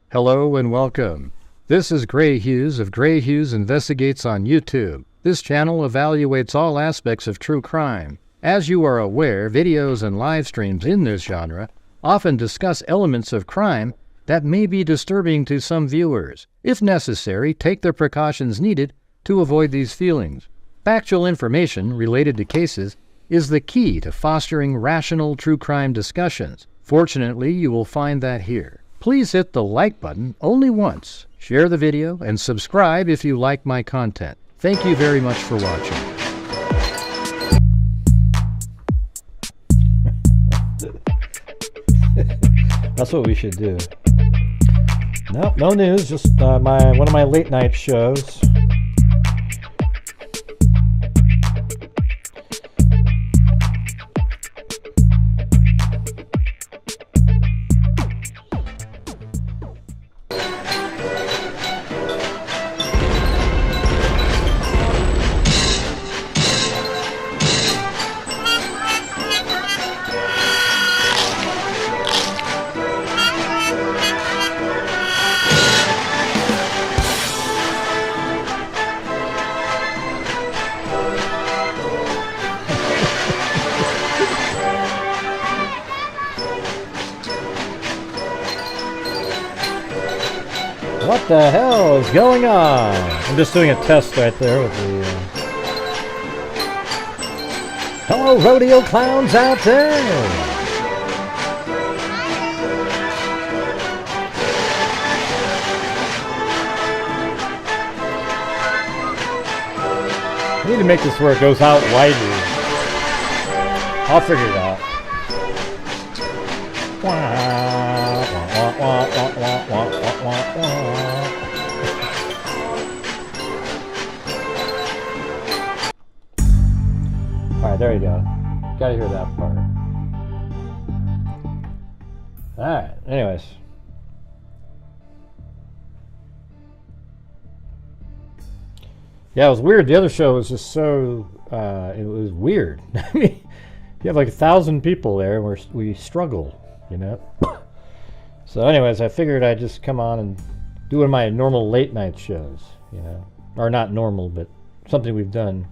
Hello and welcome. This is Grant Hughes of Grant Hughes Investigates on YouTube. This channel evaluates all aspects of true crime. As you are aware, videos and live streams in this genre often discuss elements of crime that may be disturbing to some viewers. If necessary, take the precautions needed to avoid these feelings. Factual information related to cases is the key to fostering rational true crime discussions. Fortunately, you will find that here. Please hit the like button only once, share the video, and subscribe if you like my content. Thank you very much for watching. That's what we should do. Nope, no news, just one of my late night shows. What the hell is going on? I'm just doing a test right there with the... Hello, rodeo clowns out there! I need to make this where it goes out wider. I'll figure it out. Alright, there you go. Gotta hear that part. Alright, anyways. Yeah, it was weird. The other show was just so, it was weird. I mean, you have like 1,000 people there where we struggle, you know? So anyways, I figured I'd just come on and do one of my normal late night shows, you know? Or not normal, but something we've done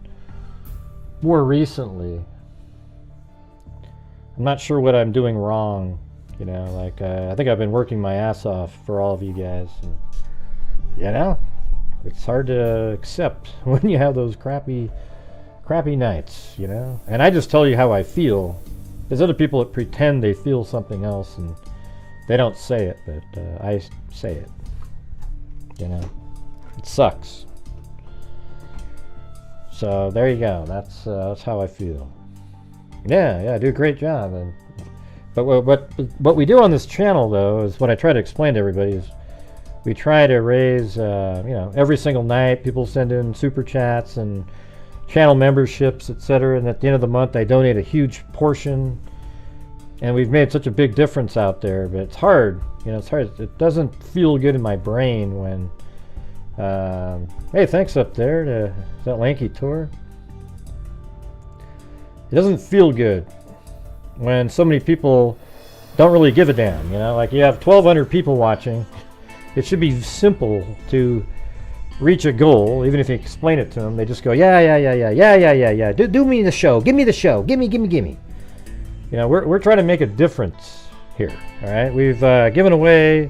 more recently. I'm not sure what I'm doing wrong, you know? Like, I think I've been working my ass off for all of you guys. And, you know? It's hard to accept when you have those crappy nights, you know? And I just tell you how I feel. There's other people that pretend they feel something else and they don't say it, but I say it. You know, it sucks. So there you go. That's how I feel. Yeah, I do a great job. But what we do on this channel, though, is what I try to explain to everybody is we try to raise, you know, every single night people send in super chats and channel memberships, etc. And at the end of the month, I donate a huge portion. And we've made such a big difference out there, but it's hard. You know, it's hard. It doesn't feel good in my brain when... hey, thanks up there to that lanky tour. It doesn't feel good when so many people don't really give a damn, you know? Like, you have 1,200 people watching. It should be simple to reach a goal, even if you explain it to them. They just go, yeah. Do me the show. Give me the show. Gimme. You know, we're trying to make a difference here, all right? We've given away,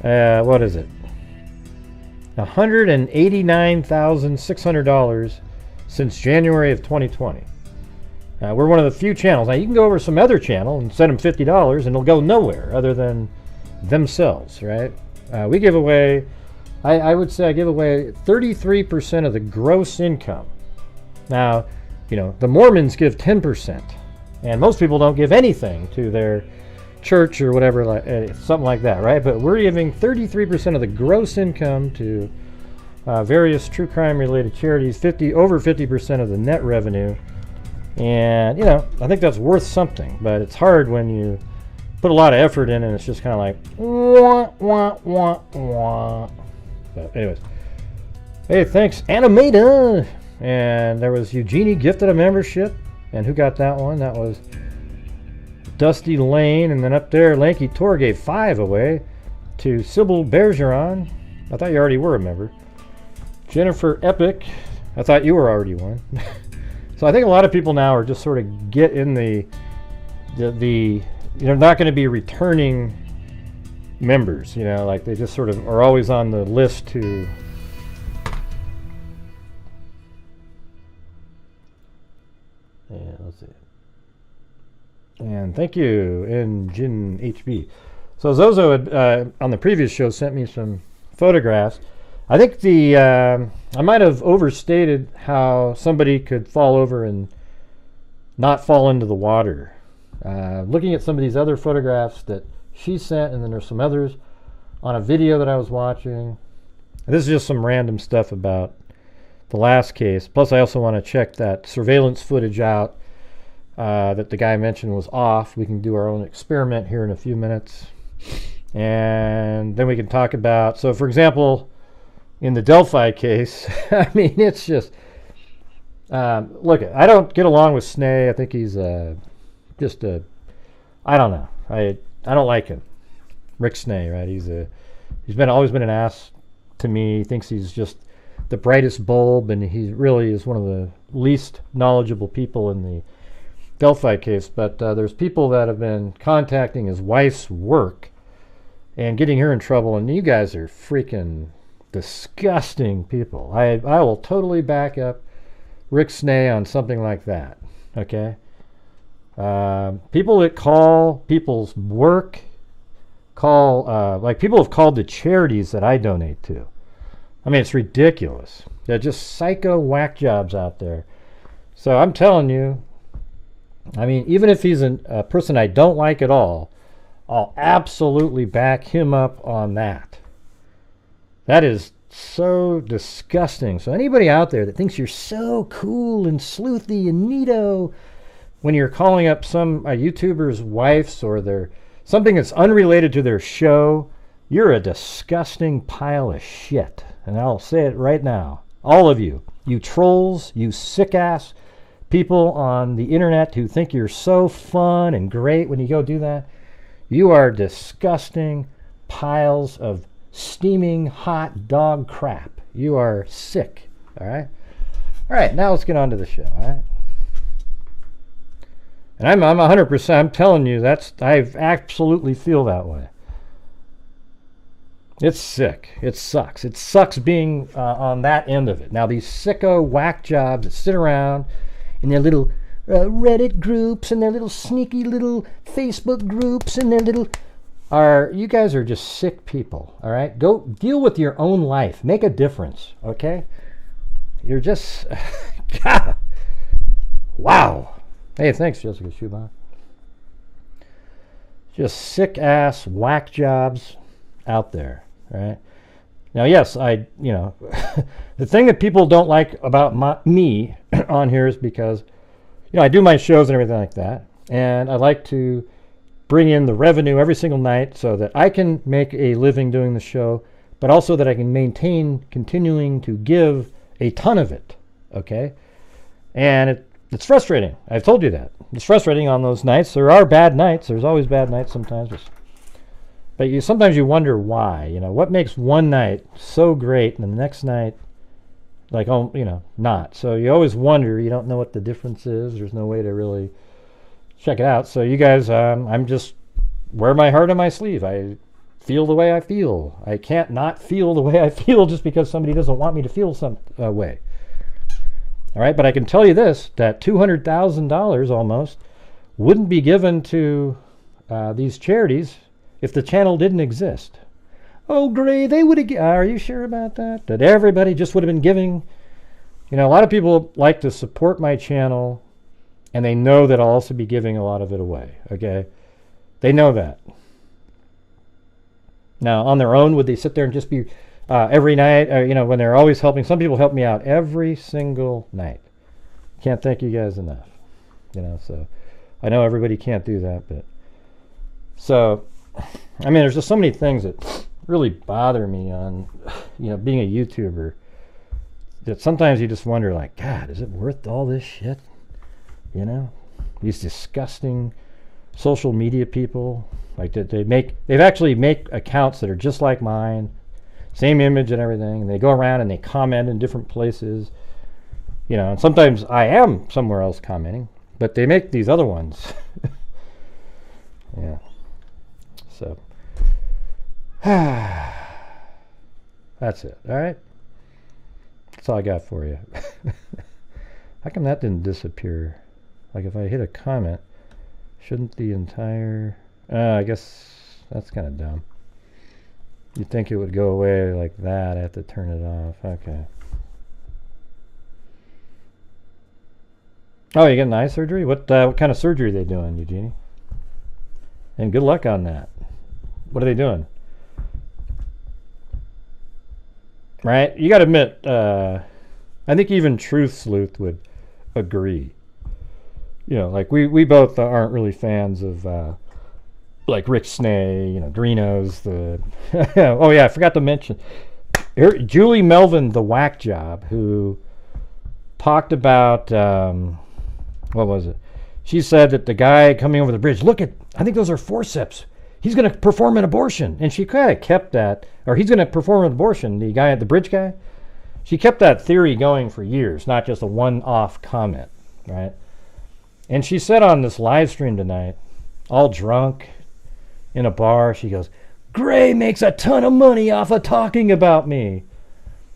what is it? $189,600 since January of 2020. We're one of the few channels. Now, you can go over some other channel and send them $50 and it'll go nowhere other than themselves, right? We give away, I would say I give away 33% of the gross income. Now, you know, the Mormons give 10%. And most people don't give anything to their church or whatever, like something like that, right? But we're giving 33% of the gross income to various true crime related charities, over 50% of the net revenue. And, you know, I think that's worth something, but it's hard when you put a lot of effort in and it's just kind of like, wah. But anyways, hey, thanks, Animata. And there was Eugenie gifted a membership. And who got that one? That was Dusty Lane. And then up there, Lanky Tor gave 5 away. to Sybil Bergeron. I thought you already were a member. Jennifer Epic. I thought you were already one. So I think a lot of people now are just sort of get in the not going to be returning members, like they just sort of are always on the list to let's see. And thank you, Engine HB. So Zozo had, on the previous show, sent me some photographs. I think I might have overstated how somebody could fall over and not fall into the water. Looking at some of these other photographs that she sent, and then there's some others on a video that I was watching. This is just some random stuff about the last case. Plus, I also want to check that surveillance footage out that the guy mentioned was off. We can do our own experiment here in a few minutes. And then we can talk about, so for example, in the Delphi case, I mean, it's just, look, I don't get along with Snay. I think he's just a, I don't know. I don't like him. Rick Snay, right? He's always been an ass to me. He thinks he's just the brightest bulb, and he really is one of the least knowledgeable people in the Delphi case. But there's people that have been contacting his wife's work and getting her in trouble, and you guys are freaking disgusting people. I will totally back up Rick Snay on something like that. Okay? People that call people's work, like people have called the charities that I donate to. I mean, it's ridiculous. They're just psycho whack jobs out there. So I'm telling you, I mean, even if he's a person I don't like at all, I'll absolutely back him up on that. That is so disgusting. So anybody out there that thinks you're so cool and sleuthy and neato when you're calling up some YouTuber's wife's or something that's unrelated to their show, you're a disgusting pile of shit. And I'll say it right now. All of you trolls, you sick-ass people on the internet who think you're so fun and great when you go do that, you are disgusting piles of steaming hot dog crap. You are sick. All right? All right, now let's get on to the show. All right? And I'm 100%, I'm telling you, I absolutely feel that way. It's sick. It sucks. It sucks being on that end of it. Now, these sicko whack jobs that sit around in their little Reddit groups and their little sneaky little Facebook groups and their little... you guys are just sick people, all right? Go deal with your own life. Make a difference, okay? You're just... God. Wow. Hey, thanks, Jessica Schubach. Just sick-ass whack jobs out there, right? Now, yes, the thing that people don't like about me on here is because, I do my shows and everything like that, and I like to bring in the revenue every single night so that I can make a living doing the show, but also that I can maintain continuing to give a ton of it, okay? And it's frustrating. I've told you that. It's frustrating on those nights. There are bad nights. There's always bad nights sometimes. But sometimes you wonder why. What makes one night so great and the next night, not. So you always wonder. You don't know what the difference is. There's no way to really check it out. So you guys, I'm just wear my heart on my sleeve. I feel the way I feel. I can't not feel the way I feel just because somebody doesn't want me to feel some way. All right, but I can tell you this, that $200,000 almost wouldn't be given to these charities if the channel didn't exist. Oh, Gray, they would have... Are you sure about that? That everybody just would have been giving... a lot of people like to support my channel, and they know that I'll also be giving a lot of it away, okay? They know that. Now, on their own, would they sit there and just be... every night, when they're always helping. Some people help me out every single night. Can't thank you guys enough. So I know everybody can't do that, but so I mean, there's just so many things that really bother me on, being a YouTuber. That sometimes you just wonder, God, is it worth all this shit? These disgusting social media people. Like they've actually make accounts that are just like mine, same image and everything, and they go around and they comment in different places. You know, and sometimes I am somewhere else commenting, but they make these other ones. Yeah. So that's it. All right. That's all I got for you. How come that didn't disappear? Like if I hit a comment, shouldn't the entire... I guess that's kind of dumb. You'd think it would go away like that. I have to turn it off. Okay. Oh, you getting eye surgery? What kind of surgery are they doing, Eugenie? And good luck on that. What are they doing? Right? You got to admit, I think even Truth Sleuth would agree. You know, like we both aren't really fans of like Rick Snay, you know, Drino's, oh yeah, I forgot to mention Julie Melvin, the whack job, who talked about what was it? She said that the guy coming over the bridge, look at, I think those are forceps. He's going to perform an abortion. And she kind of kept that, or he's going to perform an abortion, the guy at the bridge guy. She kept that theory going for years, not just a one-off comment, right? And she said on this live stream tonight, all drunk in a bar, she goes, Gray makes a ton of money off of talking about me.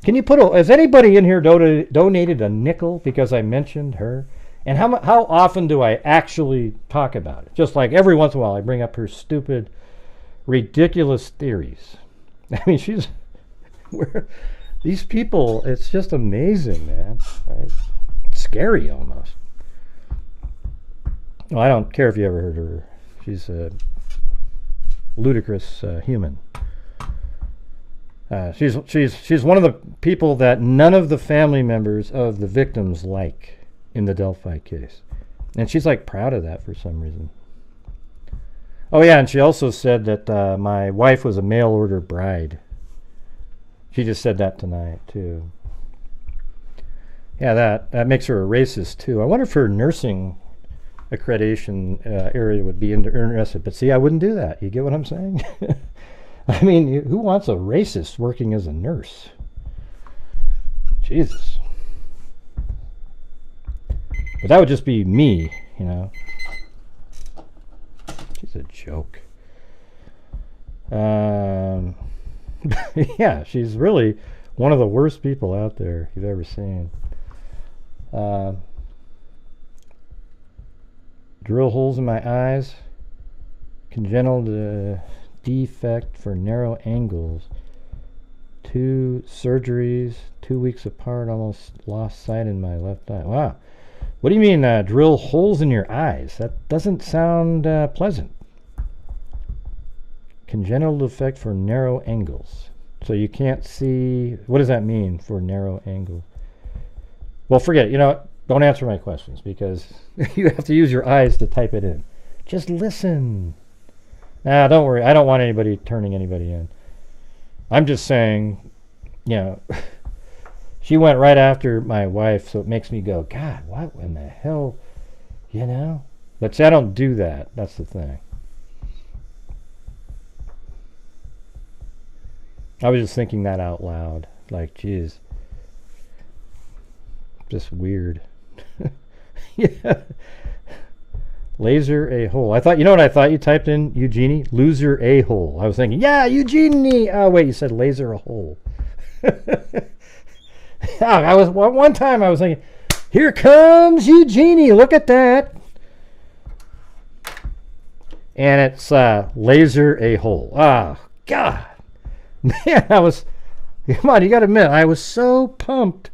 Can you has anybody in here donated a nickel because I mentioned her? And how often do I actually talk about it? Just like every once in a while I bring up her stupid, ridiculous theories. I mean, these people, it's just amazing, man. Right? It's scary almost. Well, I don't care if you ever heard her. She's a ludicrous human. She's one of the people that none of the family members of the victims like in the Delphi case. And she's like proud of that for some reason. Oh yeah, and she also said that my wife was a mail order bride. She just said that tonight too. Yeah, that makes her a racist too. I wonder if her nursing accreditation area would be interested. But see, I wouldn't do that. You get what I'm saying? I mean, who wants a racist working as a nurse? Jesus. But that would just be me, you know. She's a joke. Yeah, she's really one of the worst people out there you've ever seen. Drill holes in my eyes. Congenital defect for narrow angles. 2 surgeries, 2 weeks apart, almost lost sight in my left eye. Wow. What do you mean drill holes in your eyes? That doesn't sound pleasant. Congenital defect for narrow angles. So you can't see. What does that mean for narrow angle? Well, forget it. You know what? Don't answer my questions because you have to use your eyes to type it in. Just listen. Nah, don't worry. I don't want anybody turning anybody in. I'm just saying, you know, she went right after my wife, so it makes me go, God, what in the hell, you know? But see, I don't do that. That's the thing. I was just thinking that out loud. Like, geez. Just weird. Yeah. Laser a-hole. I thought, you know what I thought you typed in, Eugenie? Loser a-hole. I was thinking, yeah, Eugenie. Oh, wait, you said laser a hole. One time I was thinking, here comes Eugenie. Look at that. And it's laser a-hole. Oh, God. Man, come on, you got to admit, I was so pumped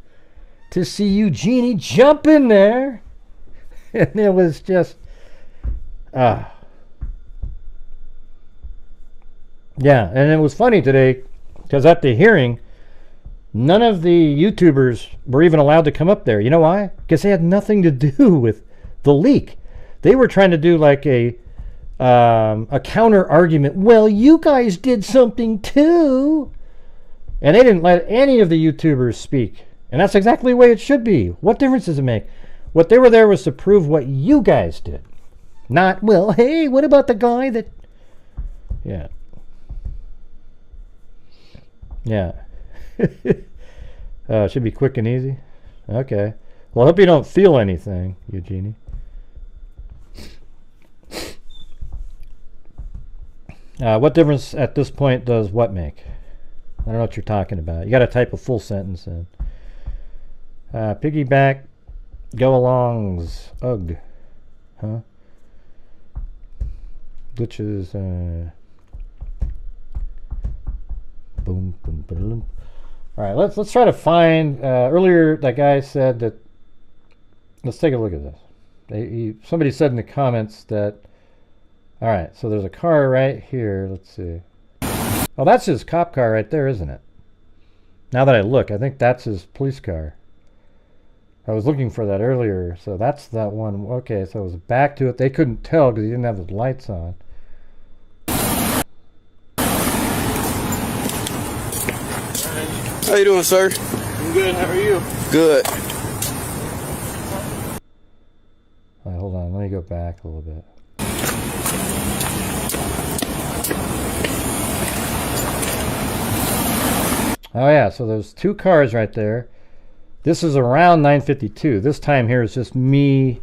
to see Eugenie jump in there. And it was just, yeah, and it was funny today because at the hearing, none of the YouTubers were even allowed to come up there. You know why? Because they had nothing to do with the leak. They were trying to do like a counter argument. Well, you guys did something too. And they didn't let any of the YouTubers speak. And that's exactly the way it should be. What difference does it make? What they were there was to prove what you guys did. Not, well, hey, what about the guy that... Yeah. Yeah. It should be quick and easy. Okay. Well, I hope you don't feel anything, Eugenie. What difference at this point does what make? I don't know what you're talking about. You got to type a full sentence in. Piggyback, go-alongs, ugh. Huh? Glitches, boom, boom, boom. All right, let's try to find. Earlier, that guy said that. Let's take a look at this. Somebody said in the comments that. All right, so there's a car right here. Let's see. Oh, that's his cop car right there, isn't it? Now that I look, I think that's his police car. I was looking for that earlier, so that's that one. Okay, so I was back to it. They couldn't tell because he didn't have his lights on. How you doing, sir? I'm good. How are you? Good. All right, hold on. Let me go back a little bit. Oh yeah, so there's two cars right there. This is around 9:52. This time here is just me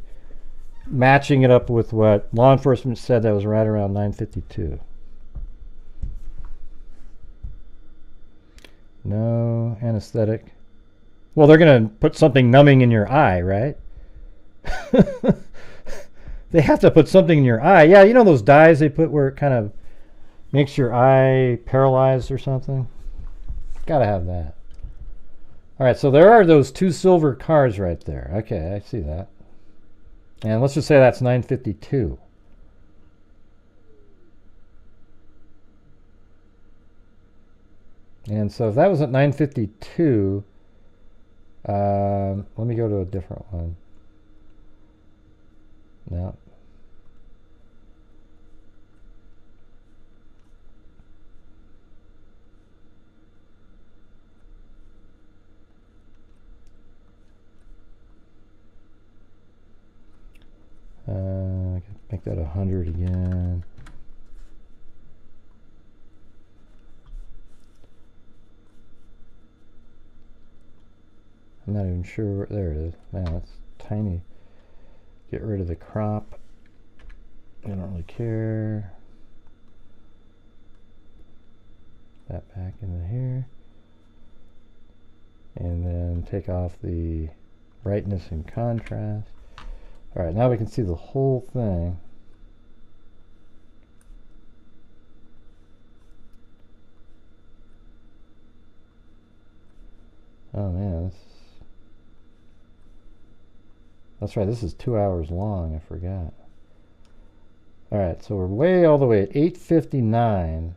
matching it up with what law enforcement said that was right around 9:52. No anesthetic. Well, they're going to put something numbing in your eye, right? They have to put something in your eye. Yeah, you know those dyes they put where it kind of makes your eye paralyzed or something? Gotta have that. All right, so there are those two silver cars right there. Okay, I see that. And let's just say that's 9:52. And so if that was at 9:52, let me go to a different one. No. Make that 100 again. I'm not even sure. There it is. Man, that's tiny. Get rid of the crop. I don't really care. That back into here. And then take off the brightness and contrast. All right, now we can see the whole thing. Oh man, that's right, this is 2 hours long, I forgot. All right, so we're way all the way at 8:59.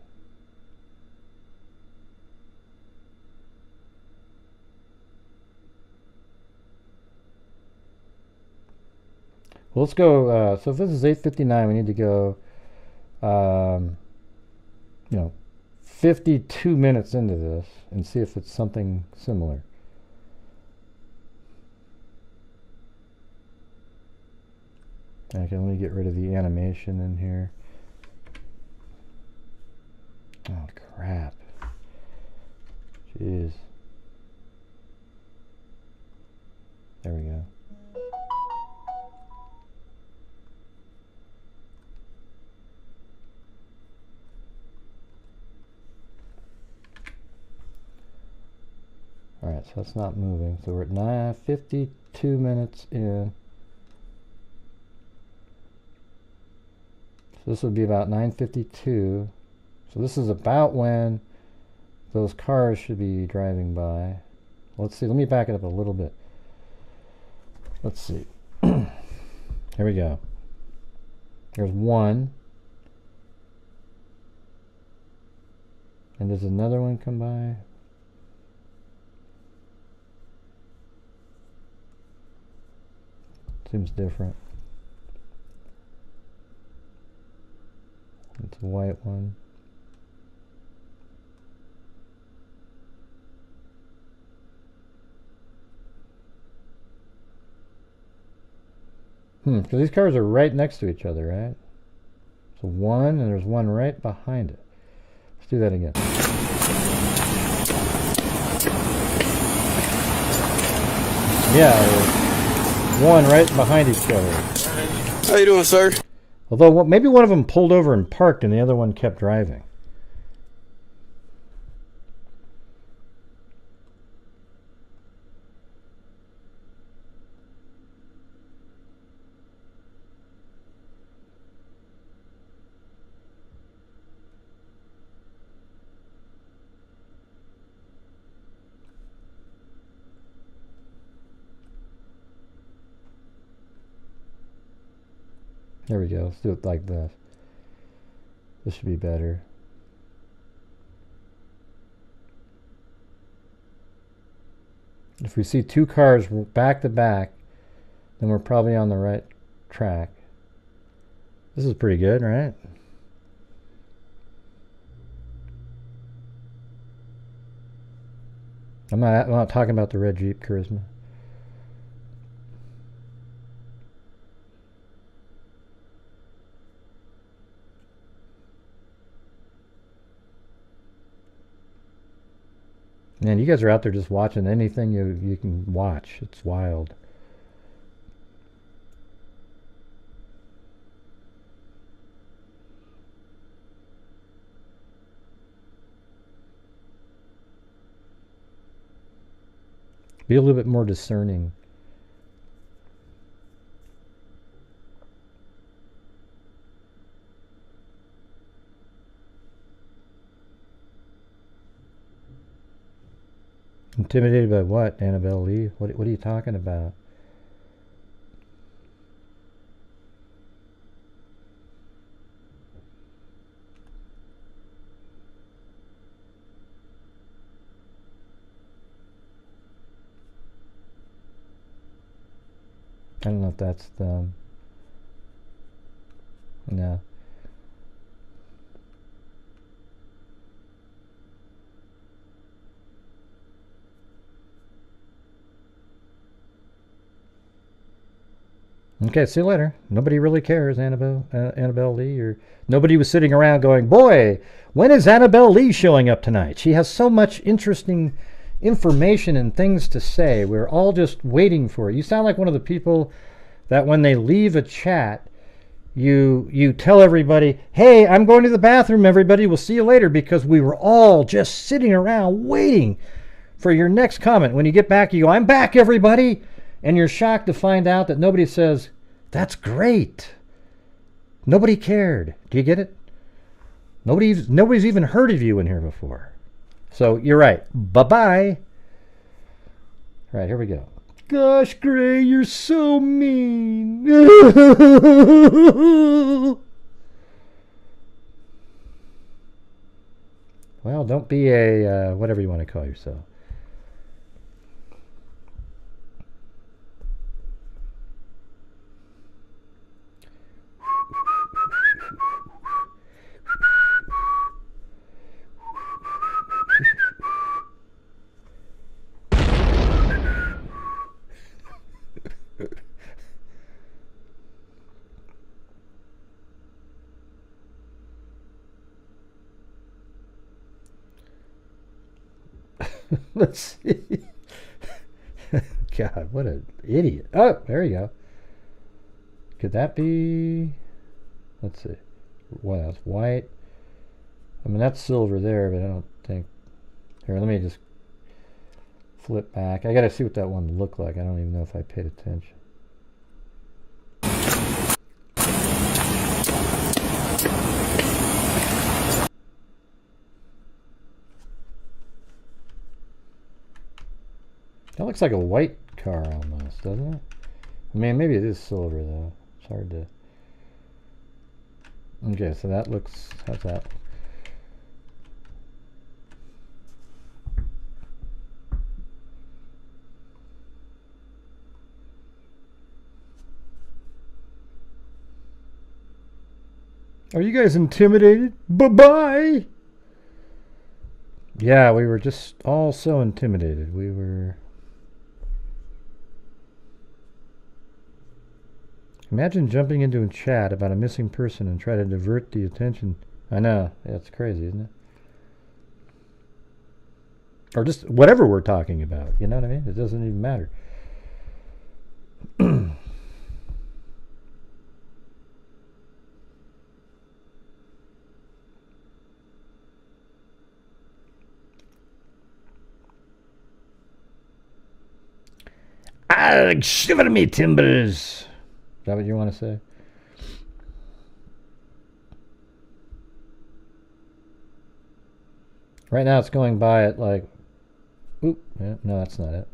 Well, let's go, so if this is 8:59, we need to go, 52 minutes into this and see if it's something similar. Okay, let me get rid of the animation in here. Oh, crap. Jeez. There we go. Alright, so that's not moving. So we're at 52 minutes in. So this would be about 9:52. So this is about when those cars should be driving by. Let's see, let me back it up a little bit. Let's see. Here we go. There's one. And does another one come by? Seems different. It's a white one. Because these cars are right next to each other, right? So one, and there's one right behind it. Let's do that again. Yeah, there's one right behind each other. How you doing, sir? Although maybe one of them pulled over and parked and the other one kept driving. There we go. Let's do it like this. This should be better. If we see two cars back to back, then we're probably on the right track. This is pretty good, right? I'm not talking about the red Jeep Charisma. Man, you guys are out there just watching anything you can watch. It's wild. Be a little bit more discerning. Intimidated by what, Annabelle Lee? What are you talking about? I don't know if that's the... No. Okay, see you later. Nobody really cares, Annabelle Lee. Or nobody was sitting around going, boy, when is Annabelle Lee showing up tonight? She has so much interesting information and things to say. We're all just waiting for it. You sound like one of the people that when they leave a chat, you tell everybody, hey, I'm going to the bathroom, everybody. We'll see you later, because we were all just sitting around waiting for your next comment. When you get back, you go, I'm back, everybody. And you're shocked to find out that nobody says, that's great. Nobody cared. Do you get it? Nobody's even heard of you in here before. So you're right. Bye-bye. All right, here we go. Gosh, Gray, you're so mean. Well, don't be a whatever you want to call yourself. Let's see. God, what an idiot. Oh, there you go. Could that be... Let's see. Well, that's white. I mean, that's silver there, but I don't think... Here, let me just flip back. I gotta see what that one looked like. I don't even know if I paid attention. That looks like a white car almost, doesn't it? I mean, maybe it is silver, though. It's hard to... Okay, so that looks... How's that? Are you guys intimidated? Bye-bye! Yeah, we were just all so intimidated. We were... Imagine jumping into a chat about a missing person and try to divert the attention. I know. That's crazy, isn't it? Or just whatever we're talking about. You know what I mean? It doesn't even matter. Shiver me timbers. Is that what you want to say? Right now it's going by at like... Oop, yeah, no, that's not it.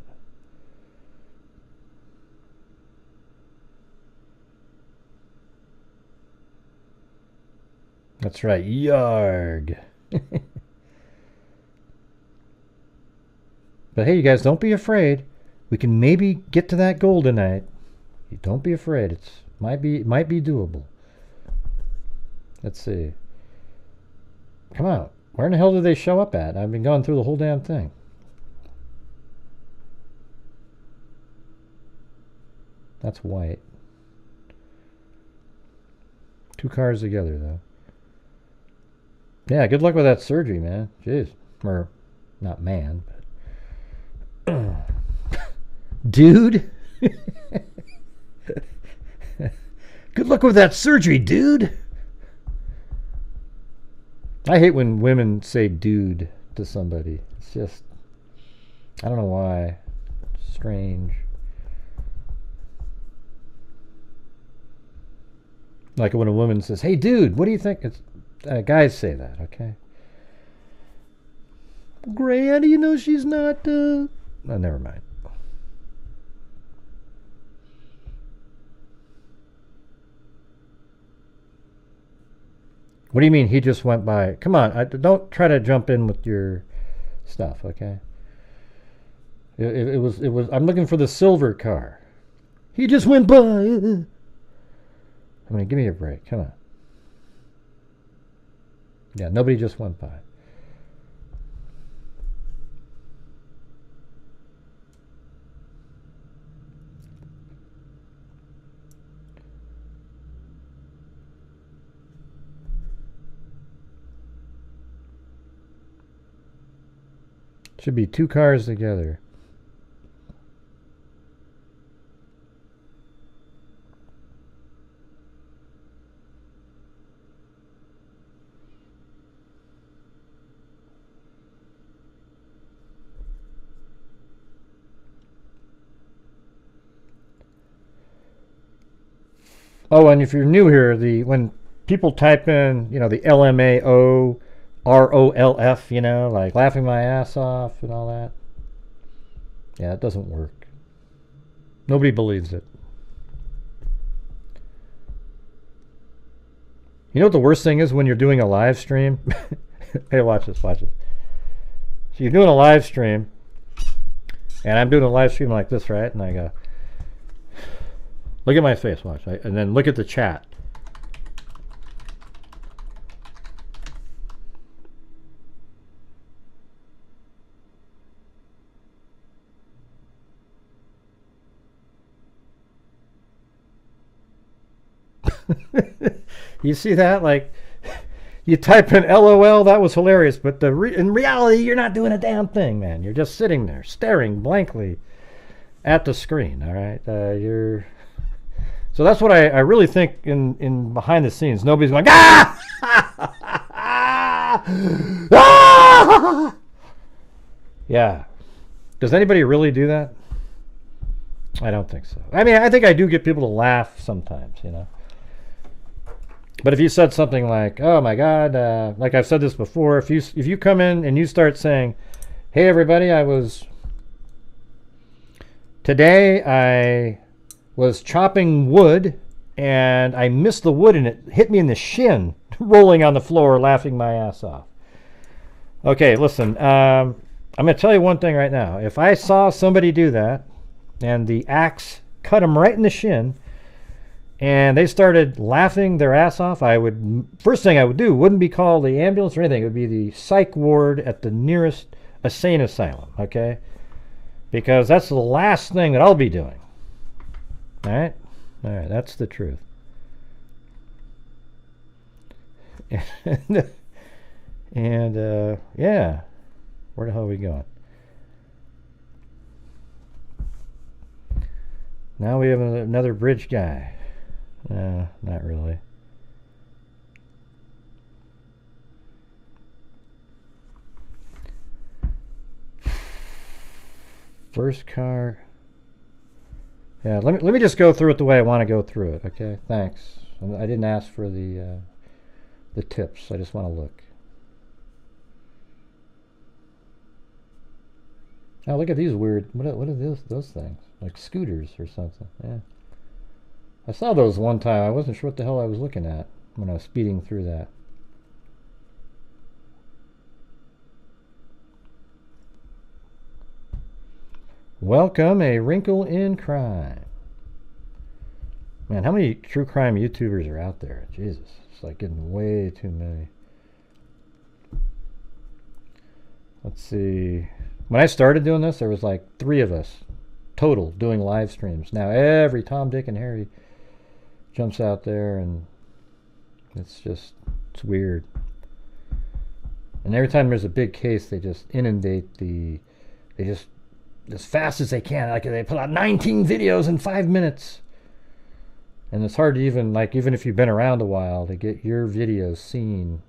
That's right, yarg. But hey, you guys, don't be afraid. We can maybe get to that goal tonight. Don't be afraid. It might be doable. Let's see. Come on. Where in the hell did they show up at? I've been going through the whole damn thing. That's white. 2 cars together, though. Yeah, good luck with that surgery, man. Jeez. Or, not man, but... Dude? Good luck with that surgery, dude! I hate when women say dude to somebody. It's just... I don't know why. It's strange. Like when a woman says, hey, dude, what do you think? It's, guys say that, okay? Gray, how do you know she's not... Oh, never mind. What do you mean he just went by? Come on, don't try to jump in with your stuff, okay? It was. I'm looking for the silver car. He just went by. I mean, give me a break. Come on. Yeah, nobody just went by. Should be 2 cars together. Oh, and if you're new here, when people type in, the LMAO, ROLF, like laughing my ass off and all that. Yeah, it doesn't work. Nobody believes it. You know what the worst thing is when you're doing a live stream? Hey, watch this. So you're doing a live stream, and I'm doing a live stream like this, right? And I go, look at my face, watch. And then look at the chat. You see that? Like, you type in LOL, that was hilarious, but in reality, you're not doing a damn thing, man. You're just sitting there, staring blankly at the screen, all right? So that's what I really think in behind the scenes. Nobody's going, ah! Ah! Yeah. Does anybody really do that? I don't think so. I mean, I think I do get people to laugh sometimes, But if you said something like, oh my God, like I've said this before, if you come in and you start saying, hey everybody, today I was chopping wood and I missed the wood and it hit me in the shin, rolling on the floor, laughing my ass off. Okay, listen, I'm going to tell you one thing right now. If I saw somebody do that and the axe cut them right in the shin, and they started laughing their ass off, first thing I would do wouldn't be call the ambulance or anything. It would be the psych ward at the nearest insane asylum, okay? Because that's the last thing that I'll be doing. All right? All right, that's the truth. And yeah, where the hell are we going? Now we have another bridge guy. No, not really. First car. Yeah, let me just go through it the way I want to go through it. Okay, thanks. I didn't ask for the tips. I just want to look. Oh, look at these weird. What are those things? Like scooters or something. Yeah. I saw those one time. I wasn't sure what the hell I was looking at when I was speeding through that. Welcome, A Wrinkle in Crime. Man, how many true crime YouTubers are out there? Jesus, it's like getting way too many. Let's see. When I started doing this, there was like 3 of us total doing live streams. Now every Tom, Dick, and Harry jumps out there, and it's weird. And every time there's a big case, they just inundate as fast as they can. Like they put out 19 videos in 5 minutes. And it's hard to even if you've been around a while, to get your videos seen.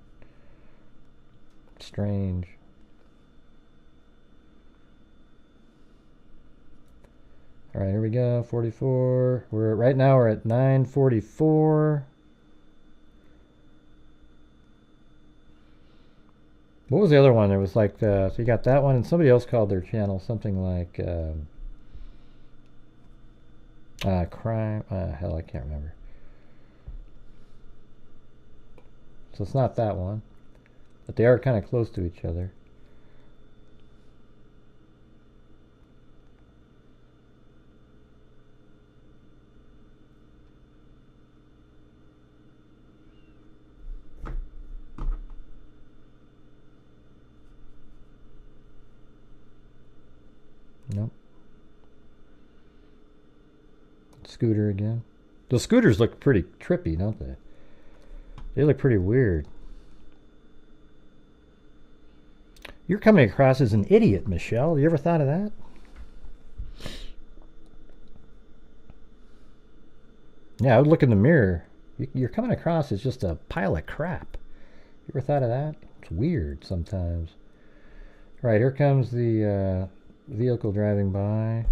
Strange. All right, here we go. 44. Right now we're at 9:44. What was the other one? There was like so you got that one, and somebody else called their channel something like crime. Hell, I can't remember. So it's not that one, but they are kind of close to each other. Nope. Scooter again. The scooters look pretty trippy, don't they? They look pretty weird. You're coming across as an idiot, Michelle. You ever thought of that? Yeah, I would look in the mirror. You're coming across as just a pile of crap. You ever thought of that? It's weird sometimes. All right, here comes the vehicle driving by.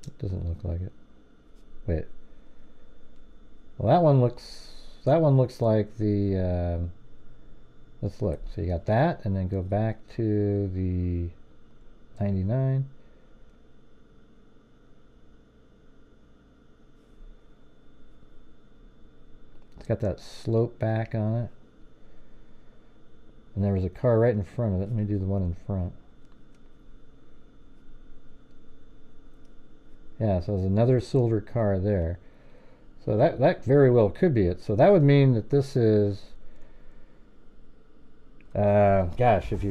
It doesn't look like it. Wait. Well, that one looks like the let's look. So you got that, and then go back to the 99. It's got that slope back on it. And there was a car right in front of it. Let me do the one in front. Yeah, so there's another silver car there. So that very well could be it. So that would mean that this is gosh, if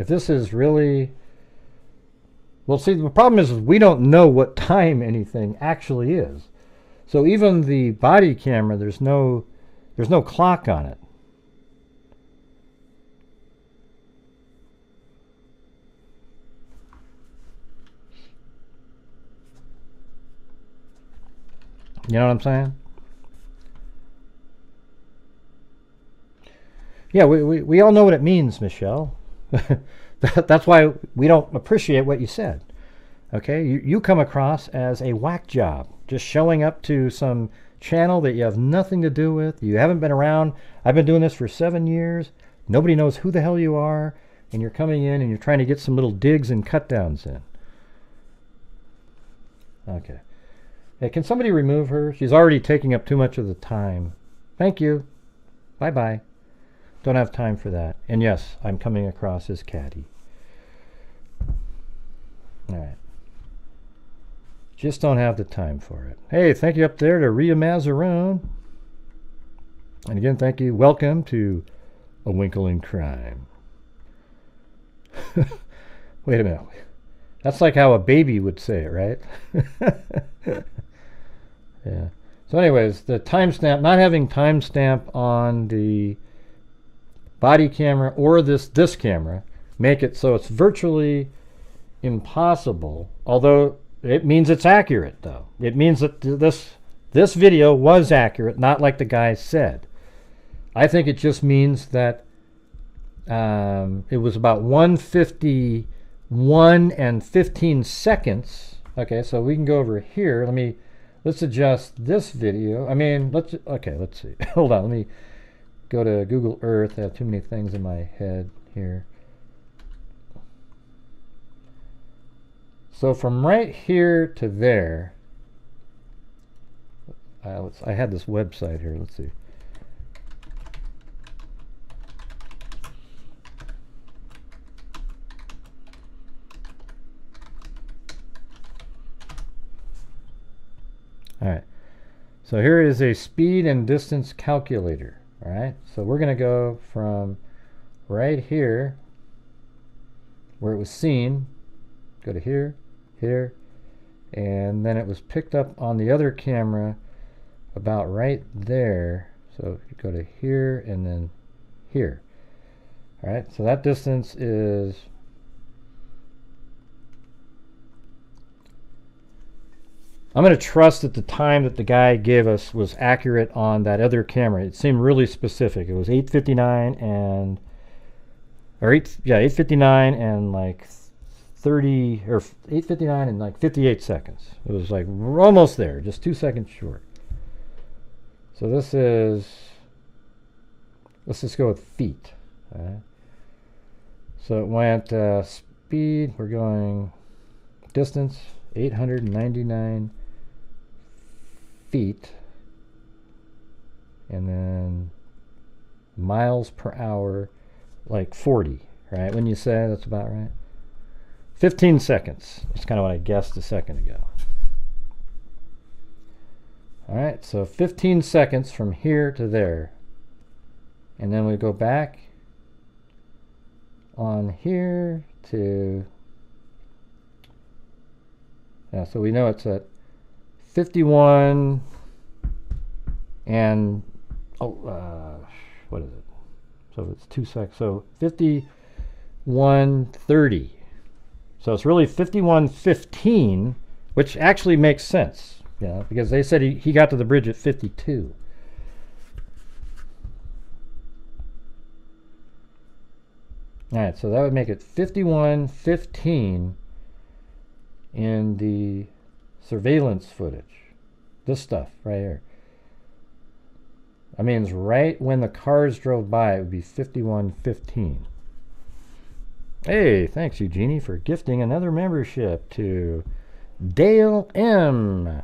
this is really, well, see, the problem is we don't know what time anything actually is. So even the body camera, there's no clock on it. You know what I'm saying? Yeah, we all know what it means, Michelle. That's why we don't appreciate what you said. Okay, you come across as a whack job, just showing up to some channel that you have nothing to do with. You haven't been around. I've been doing this for 7 years. Nobody knows who the hell you are, and you're coming in and you're trying to get some little digs and cut downs in. Okay. Hey, can somebody remove her? She's already taking up too much of the time. Thank you. Bye-bye. Don't have time for that. And yes, I'm coming across as catty. All right. Just don't have the time for it. Hey, thank you up there to Ria Mazaron. And again, thank you. Welcome to A Winkle in Crime. Wait a minute. That's like how a baby would say it, right? Yeah. So anyways, the timestamp, not having timestamp on the body camera or this camera, make it so it's virtually impossible, although it means it's accurate, though. It means that this video was accurate, not like the guy said. I think it just means that it was about 1:51 and 15 seconds. Okay, so we can go over here. Let's adjust this video. Let's see. Hold on, let me go to Google Earth. I have too many things in my head here. So from right here to there, I had this website here. Let's see. All right. So here is a speed and distance calculator. All right. So we're going to go from right here, where it was seen, go to here, here, and then it was picked up on the other camera about right there. So you go to here and then here. All right, so that distance is I'm going to trust that the time that the guy gave us was accurate on that other camera. It seemed really specific. It was 8:59 and 8:59 and like 30 or 8:59 and like 58 seconds. It was like we're almost there, just 2 seconds short. So this is, let's just go with feet. All right. So it went speed, we're going distance 899 feet, and then miles per hour like 40, right? When you say that's about right. 15 seconds. That's kind of what I guessed a second ago. All right, so 15 seconds from here to there. And then we go back on here to, yeah, so we know it's at 51 and, what is it? So it's 2 seconds, so 51:30. So it's really 51:15, which actually makes sense, yeah, because they said he got to the bridge at 52. All right, so that would make it 51:15 in the surveillance footage. This stuff right here. I mean, it's right when the cars drove by, it would be 51:15. Hey, thanks, Eugenie, for gifting another membership to Dale M.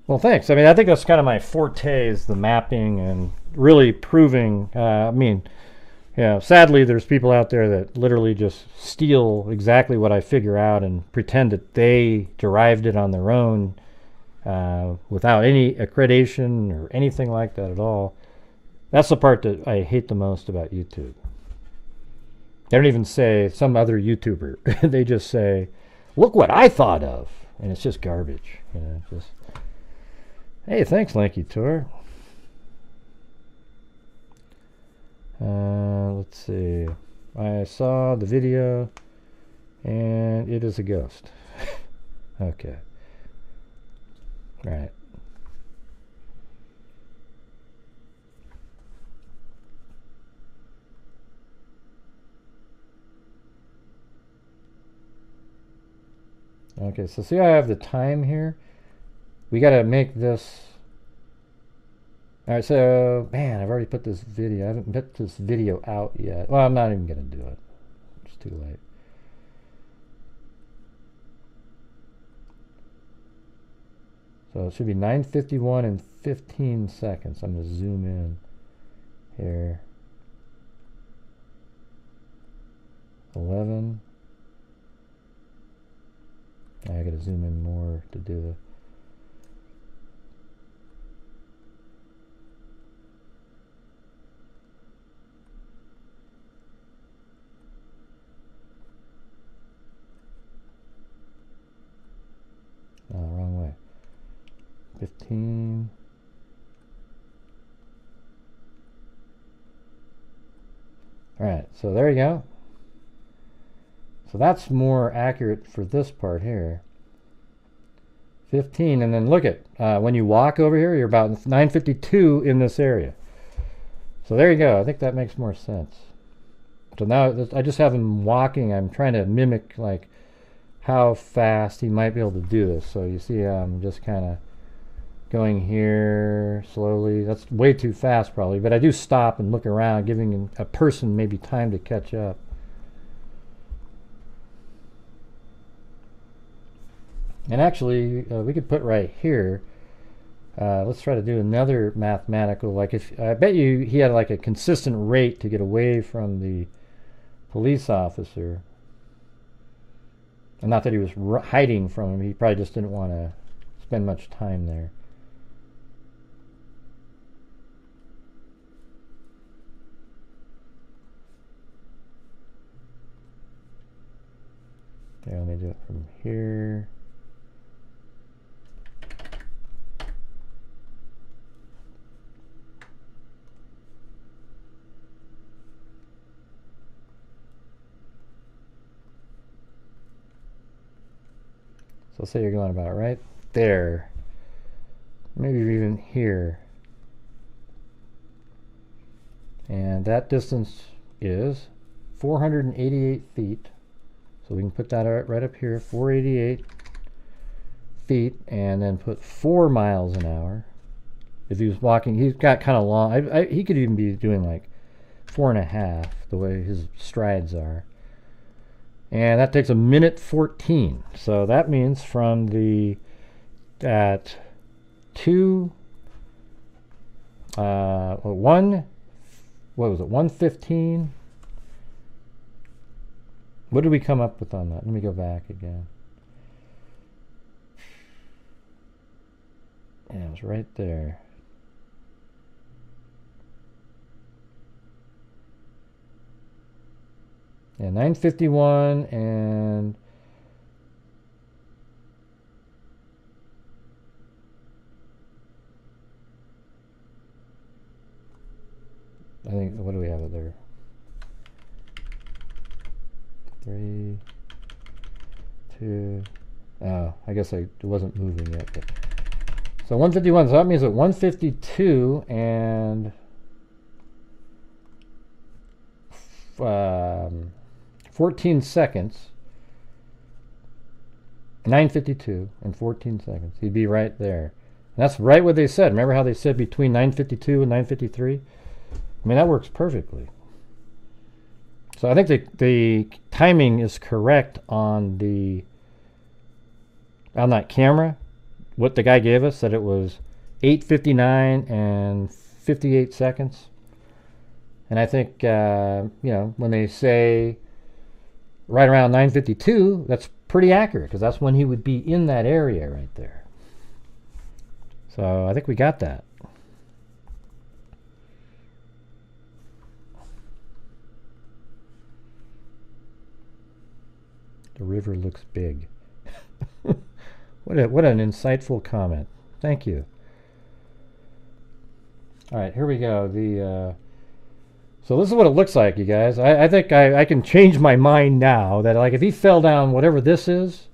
Well, thanks. I mean, I think that's kind of my forte, is the mapping and really proving. Sadly, there's people out there that literally just steal exactly what I figure out and pretend that they derived it on their own without any accreditation or anything like that at all. That's the part that I hate the most about YouTube. They don't even say some other YouTuber. They just say, look what I thought of. And it's just garbage. You know, just, hey, thanks, Lanky Tour. Let's see. I saw the video, and it is a ghost. Okay. Right. Okay, so see how I have the time here? We got to make this. All right, so, man, I've already put this video. I haven't put this video out yet. Well, I'm not even going to do it. It's too late. So it should be 9:51 and 15 seconds. I'm going to zoom in here. 11, I gotta zoom in more to do the wrong way. 15. Alright, so there you go. So that's more accurate for this part here. 15, and then look at when you walk over here, you're about 952 in this area. So there you go. I think that makes more sense. So now I just have him walking. I'm trying to mimic like how fast he might be able to do this. So you see I'm just kind of going here slowly. That's way too fast probably, but I do stop and look around, giving a person maybe time to catch up. And actually, we could put right here, let's try to do another mathematical, like if, I bet you he had like a consistent rate to get away from the police officer. And not that he was hiding from him, he probably just didn't want to spend much time there. Okay, let me do it from here. So say you're going about right there, maybe even here, and that distance is 488 feet. So we can put that right up here, 488 feet, and then put 4 miles an hour. If he was walking, he's got kind of long. He could even be doing like 4.5, the way his strides are. And that takes 1:14. So that means from the at 1:15. What did we come up with on that? Let me go back again. Yeah, it was right there. Yeah, 9:51 and I think, what do we have it there? 3, 2. Oh, I guess it wasn't moving yet. But. So 1:51. So that means at 1:52 and 14 seconds. 9:52 and 14 seconds. He'd be right there. And that's right what they said. Remember how they said between 9:52 and 9:53? I mean, that works perfectly. So I think the timing is correct on that camera. What the guy gave us, that it was 8:59 and 58 seconds. And I think, you know, when they say right around 9:52, that's pretty accurate, because that's when he would be in that area right there. So I think we got that. The river looks big. What an insightful comment. Thank you. All right, here we go. So this is what it looks like, you guys. I think I can change my mind now that, like, if he fell down whatever this is,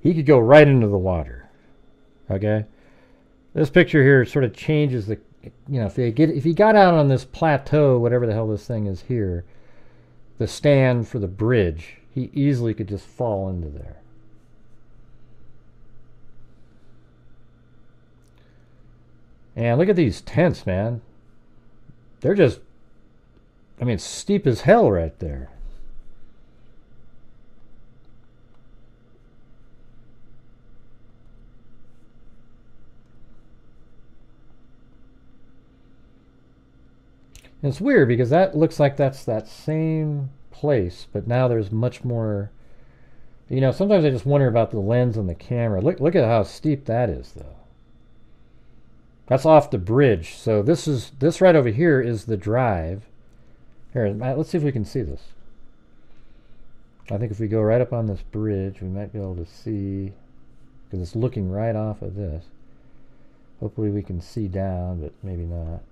he could go right into the water. Okay? This picture here sort of changes the, you know, if he got out on this plateau, whatever the hell this thing is here, the stand for the bridge, he easily could just fall into there. And look at these tents, man. They're just, I mean, it's steep as hell right there. And it's weird because that looks like that's that same place, but now there's much more, You know, sometimes I just wonder about the lens on the camera. Look at how steep that is, though. That's off the bridge. So this right over here is the drive. Here, let's see if we can see this. I think if we go right up on this bridge, we might be able to see, because it's looking right off of this. Hopefully we can see down, but maybe not.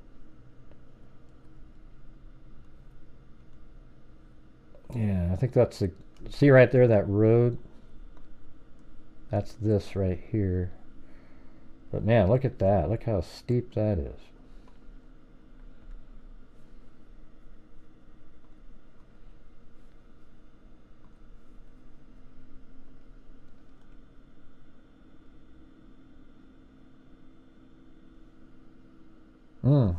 Yeah, I think that's the, see right there, that road? That's this right here. But man, look at that. Look how steep that is.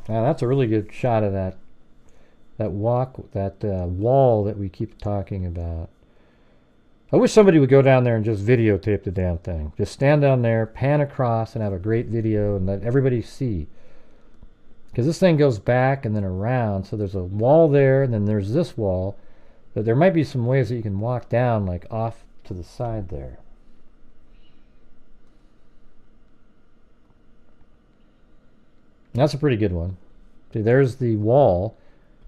Now that's a really good shot of that wall that we keep talking about. I wish somebody would go down there and just videotape the damn thing. Just stand down there, pan across, and have a great video and let everybody see. Because this thing goes back and then around, so there's a wall there, and then there's this wall. But there might be some ways that you can walk down, like off to the side there. That's a pretty good one. See, there's the wall,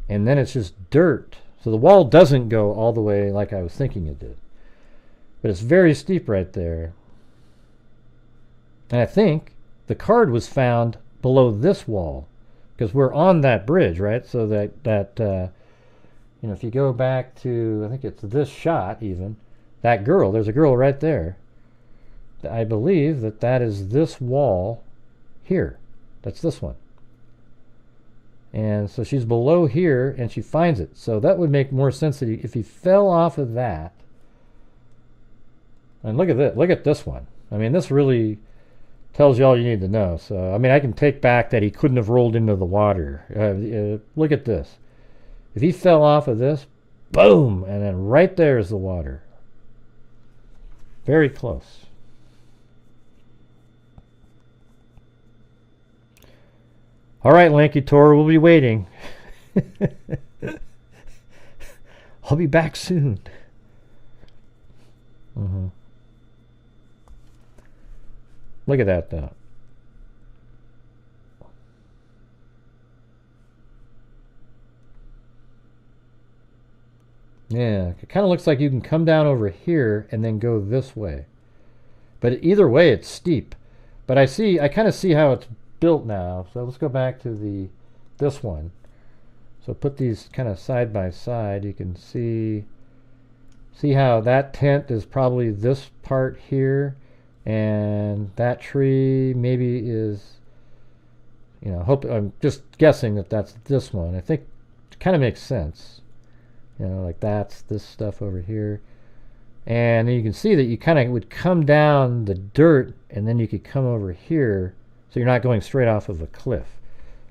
and then it's just dirt. So the wall doesn't go all the way like I was thinking it did. But it's very steep right there. And I think the card was found below this wall, because we're on that bridge, right? So that you know, if you go back to, I think it's this shot even, that girl, there's a girl right there. I believe that is this wall here. That's this one. And so she's below here, and she finds it. So that would make more sense that if he fell off of that. And look at this. Look at this one. I mean, this really tells you all you need to know. So, I mean, I can take back that he couldn't have rolled into the water. Look at this. If he fell off of this, boom, and then right there is the water. Very close. All right, Lanky Tor, we'll be waiting. I'll be back soon. Look at that, though. Yeah, it kind of looks like you can come down over here and then go this way. But either way, it's steep. But I kind of see how it's built now. So let's go back to this one. So put these kind of side by side. You can see how that tent is probably this part here, and that tree maybe is, you know, I'm just guessing that that's this one. I think it kind of makes sense. You know, like that's this stuff over here. And then you can see that you kind of would come down the dirt, and then you could come over here. So you're not going straight off of a cliff.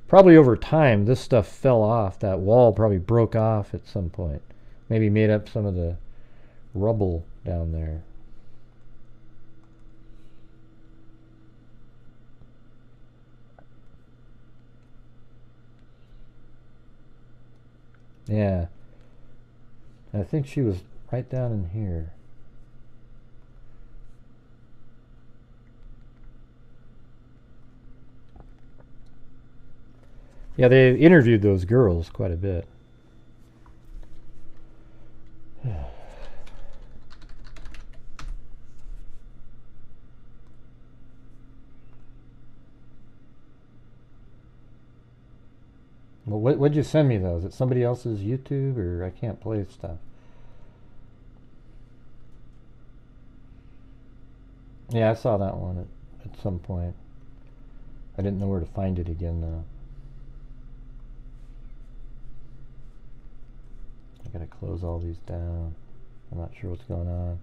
Probably over time, this stuff fell off. That wall probably broke off at some point. Maybe made up some of the rubble down there. Yeah. I think she was right down in here. Yeah, they interviewed those girls quite a bit. Well, what'd you send me, though? Is it somebody else's YouTube, or I can't play stuff? Yeah, I saw that one at some point. I didn't know where to find it again, though. I gotta close all these down. I'm not sure what's going on.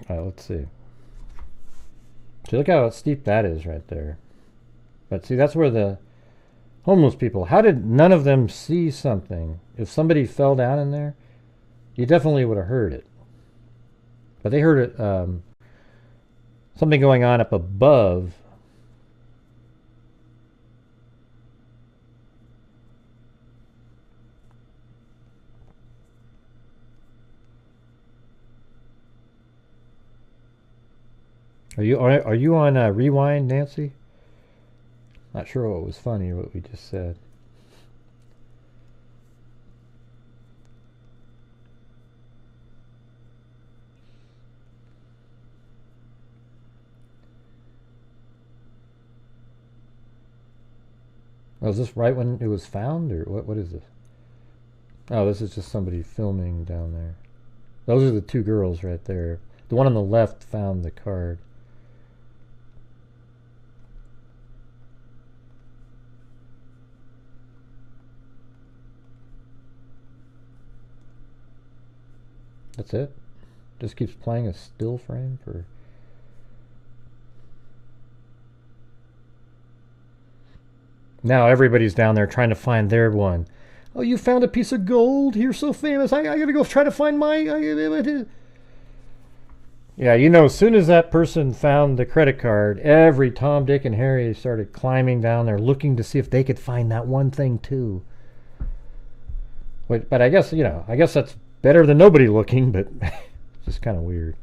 Alright, let's see. See, look how steep that is right there. But see, that's where the homeless people, how did none of them see something? If somebody fell down in there, you definitely would have heard it. But they heard it, something going on up above. Are you on rewind, Nancy? Not sure what was funny or what we just said. Oh, is this right when it was found, or what is this? Oh, this is just somebody filming down there. Those are the two girls right there. The one on the left found the card. That's it? Just keeps playing a still frame for... Now everybody's down there trying to find their one. Oh, you found a piece of gold? You're so famous. I gotta go try to find my... Yeah, you know, as soon as that person found the credit card, every Tom, Dick, and Harry started climbing down there looking to see if they could find that one thing too. But I guess, you know, I guess that's better than nobody looking, but it's just kind of weird.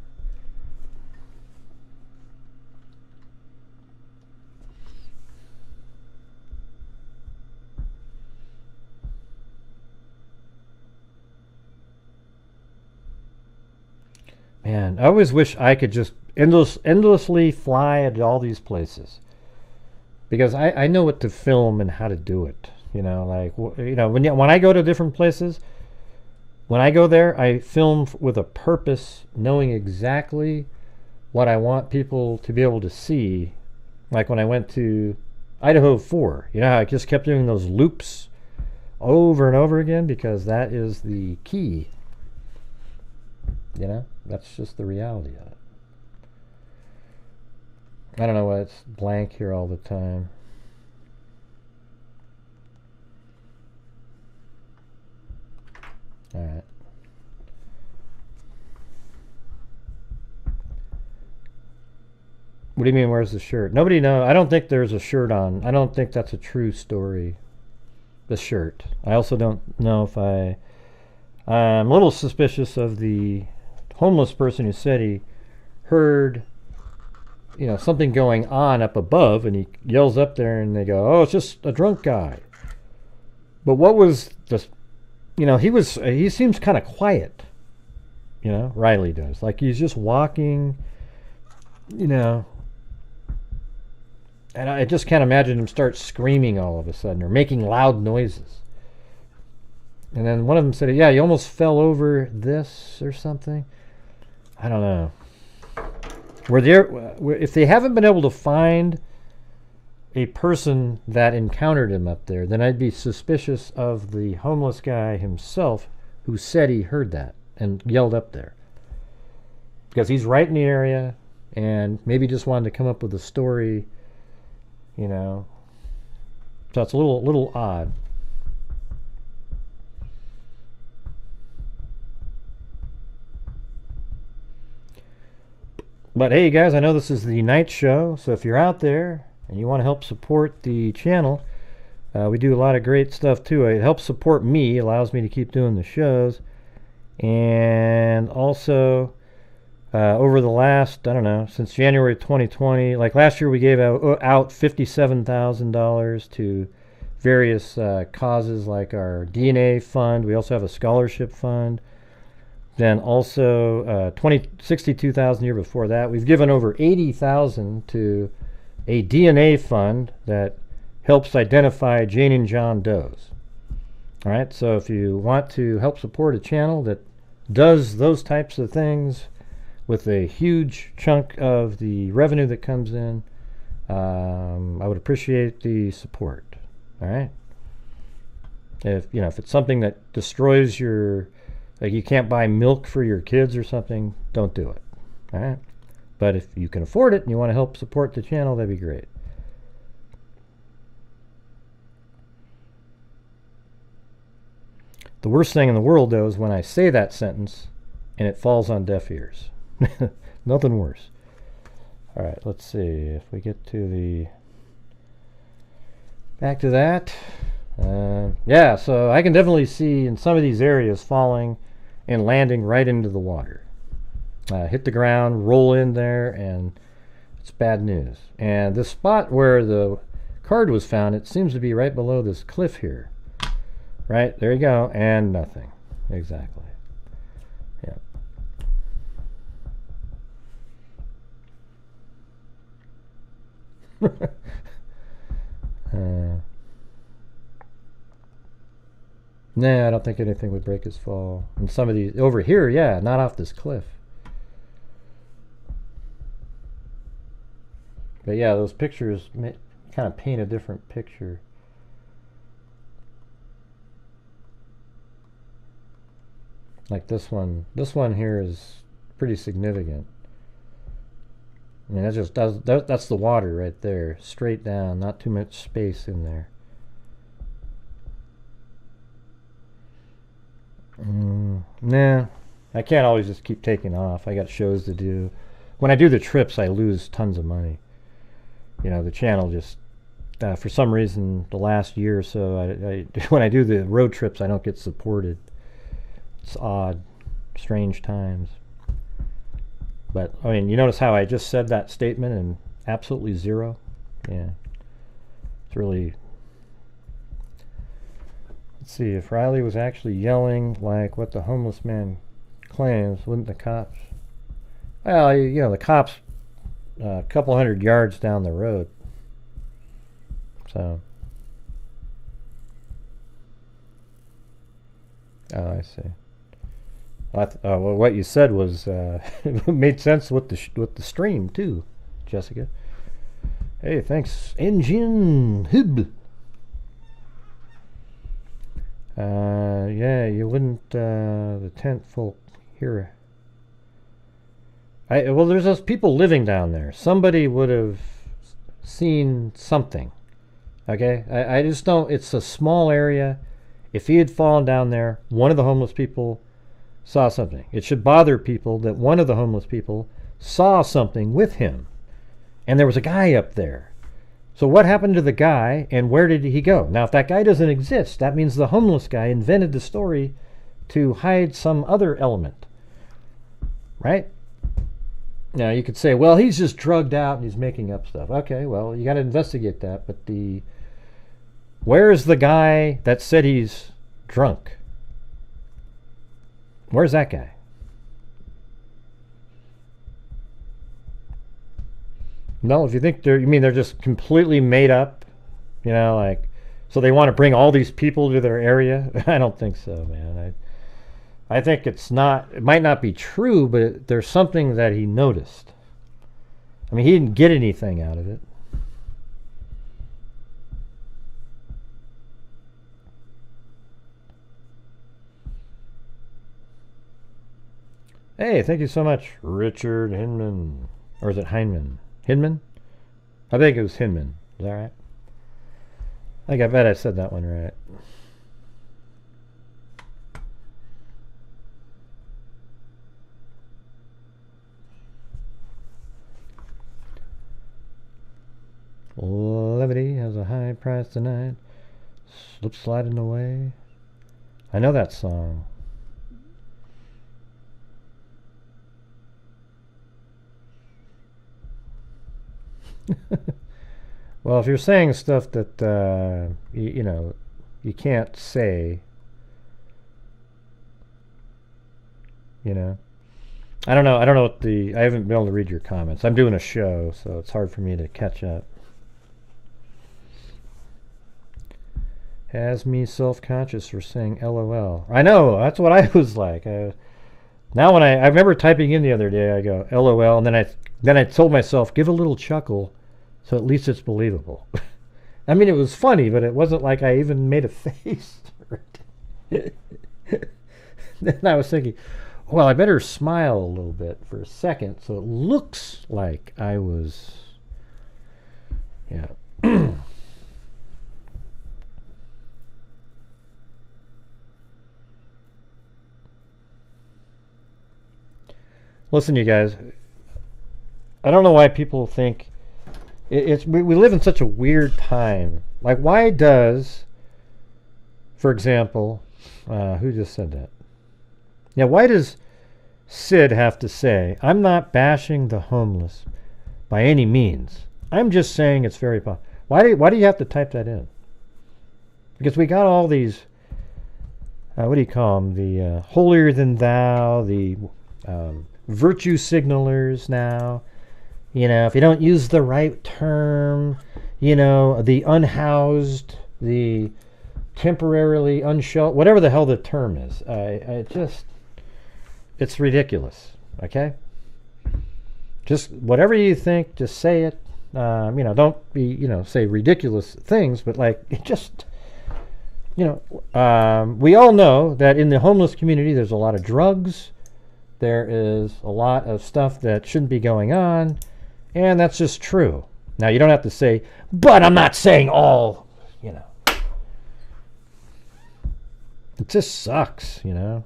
Man, I always wish I could just endlessly fly at all these places, because I know what to film and how to do it. You know, like, you know, when I go to different places, when I go there, I film with a purpose, knowing exactly what I want people to be able to see. Like when I went to Idaho 4, you know how I just kept doing those loops over and over again, because that is the key. You know, that's just the reality of it. I don't know why it's blank here all the time. All right. What do you mean, where's the shirt? Nobody knows. I don't think there's a shirt on. I don't think that's a true story. The shirt. I also don't know if I'm a little suspicious of the homeless person who said he heard, you know, something going on up above, and he yells up there and they go, oh, it's just a drunk guy. But what was the, you know, he seems kind of quiet, you know, Riley does. Like he's just walking, you know, and I just can't imagine him start screaming all of a sudden or making loud noises. And then one of them said, yeah, you almost fell over this or something. I don't know. If they haven't been able to find a person that encountered him up there, then I'd be suspicious of the homeless guy himself who said he heard that and yelled up there. Because he's right in the area and maybe just wanted to come up with a story, you know. So it's a little odd. But hey guys, I know this is the night show, so if you're out there and you want to help support the channel, we do a lot of great stuff too. It helps support me, allows me to keep doing the shows. And also, over the last, I don't know, since January 2020, like last year we gave out $57,000 to various causes like our DNA fund. We also have a scholarship fund. Then also $62,000 the year before that. We've given over $80,000 to a DNA fund that helps identify Jane and John Does. All right, so if you want to help support a channel that does those types of things with a huge chunk of the revenue that comes in, I would appreciate the support. All right. If it's something that destroys your, like you can't buy milk for your kids or something, don't do it. All right. But if you can afford it and you want to help support the channel, that'd be great. The worst thing in the world, though, is when I say that sentence and it falls on deaf ears. Nothing worse. All right, let's see if we get to the back to that. Yeah, so I can definitely see in some of these areas falling and landing right into the water. Hit the ground, roll in there, and It's bad news. And the spot where the card was found, it seems to be right below this cliff here. Right, there you go, and nothing. Exactly. Yeah. Nah, I don't think anything would break his fall. And some of these over here, yeah, not off this cliff. But yeah, those pictures kind of paint a different picture. Like this one here is pretty significant. I mean, that's the water right there, straight down, not too much space in there. Nah, I can't always just keep taking off. I got shows to do. When I do the trips, I lose tons of money. You know, the channel just, for some reason, the last year or so, when I do the road trips, I don't get supported. It's odd, strange times. But, I mean, you notice how I just said that statement and absolutely zero? Yeah. It's really... Let's see, if Riley was actually yelling like what the homeless man claims, wouldn't the cops... Well, you know, the cops a couple hundred yards down the road. So... Oh, I see. Well, what you said was it made sense with the stream too, Jessica. Hey, thanks, Engine Hib. Yeah, you wouldn't the tent folk here. Well, there's those people living down there. Somebody would have seen something. Okay, I just don't. It's a small area. If he had fallen down there, one of the homeless people saw something. It should bother people that one of the homeless people saw something with him. And there was a guy up there. So what happened to the guy and where did he go? Now, if that guy doesn't exist, that means the homeless guy invented the story to hide some other element. Right? Now, you could say, well, he's just drugged out and he's making up stuff. Okay, well, you got to investigate that. But where is the guy that said he's drunk? Where's that guy? No, if you think you mean they're just completely made up, you know, like, so they want to bring all these people to their area? I don't think so, man. I think it might not be true, but there's something that he noticed. I mean, he didn't get anything out of it. Hey, thank you so much, Richard Hinman. Or is it Heineman? Hinman? I think it was Hinman. Is that right? I bet I said that one right. Levity has a high price tonight. Slip sliding away. I know that song. Well, if you're saying stuff that you know you can't say, you know, I don't know what I haven't been able to read your comments. I'm doing a show, so it's hard for me to catch up. Has me self-conscious for saying LOL. I know, that's what I was like. Now when I remember typing in the other day, I go LOL, and then I told myself, give a little chuckle, so at least it's believable. I mean, it was funny, but it wasn't like I even made a face. Then I was thinking, well, I better smile a little bit for a second, so it looks like I was, yeah. Listen, you guys, I don't know why people think we live in such a weird time. Like, why does, for example, who just said that? Yeah, why does Sid have to say, I'm not bashing the homeless, by any means. I'm just saying it's very possible. Why do you have to type that in? Because we got all these, what do you call them? The holier than thou, the virtue signalers now. You know, if you don't use the right term, you know, the unhoused, the temporarily unsheltered, whatever the hell the term is. It's ridiculous, okay? Just whatever you think, just say it. You know, don't be, you know, say ridiculous things, but like, it just, you know, we all know that in the homeless community there's a lot of drugs, there is a lot of stuff that shouldn't be going on, and that's just true. Now, you don't have to say, but I'm not saying all, you know. It just sucks, you know.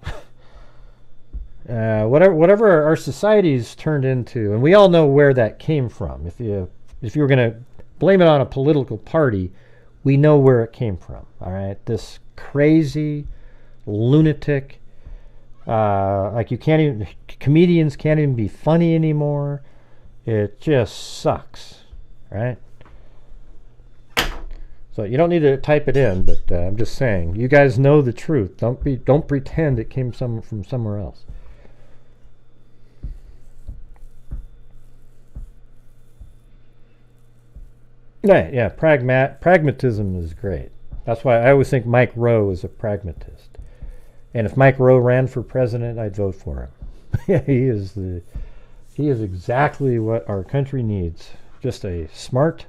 Whatever our society's turned into, and we all know where that came from. If you were going to blame it on a political party, we know where it came from. All right, this crazy, lunatic, like comedians can't even be funny anymore. It just sucks, right? So you don't need to type it in, but I'm just saying, you guys know the truth. Don't pretend it came from somewhere else. Yeah, pragmatism is great. That's why I always think Mike Rowe is a pragmatist. And if Mike Rowe ran for president, I'd vote for him. Yeah, he is exactly what our country needs. Just a smart,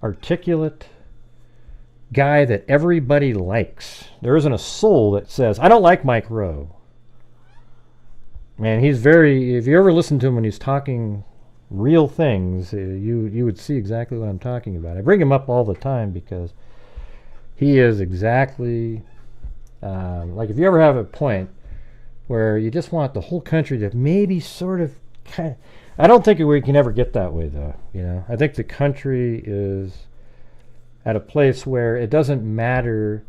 articulate guy that everybody likes. There isn't a soul that says, I don't like Mike Rowe. Man, he's if you ever listen to him when he's talking real things, you would see exactly what I'm talking about. I bring him up all the time because he is exactly, like if you ever have a point where you just want the whole country to maybe sort of I don't think we can ever get that way, though. You know, I think the country is at a place where it doesn't matter.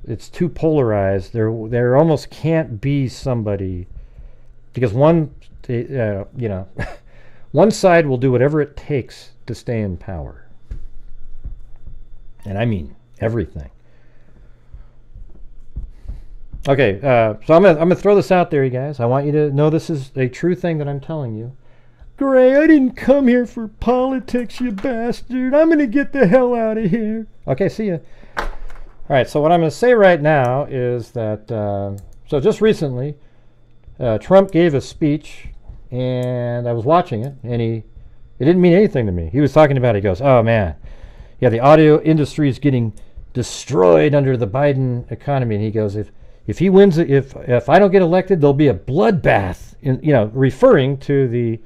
It's too polarized. There almost can't be somebody, because one side will do whatever it takes to stay in power, and I mean everything. Okay, so I'm gonna throw this out there, you guys. I want you to know this is a true thing that I'm telling you. Gray, I didn't come here for politics, you bastard. I'm gonna get the hell out of here. Okay, see ya. All right, so what I'm gonna say right now is that so just recently, Trump gave a speech, and I was watching it, and it didn't mean anything to me. He was talking about it. He goes, "Oh man, yeah, the audio industry is getting destroyed under the Biden economy," and he goes, If he wins, if I don't get elected, there'll be a bloodbath, referring to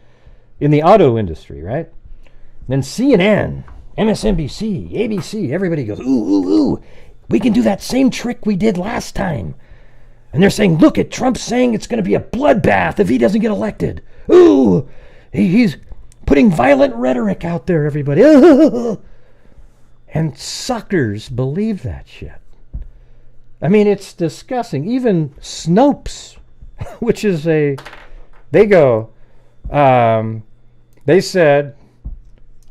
in the auto industry, right? And then CNN, MSNBC, ABC, everybody goes, ooh, we can do that same trick we did last time. And they're saying, look at Trump saying it's going to be a bloodbath if he doesn't get elected. Ooh, he's putting violent rhetoric out there, everybody. And suckers believe that shit. I mean, it's disgusting. Even Snopes, which is they said,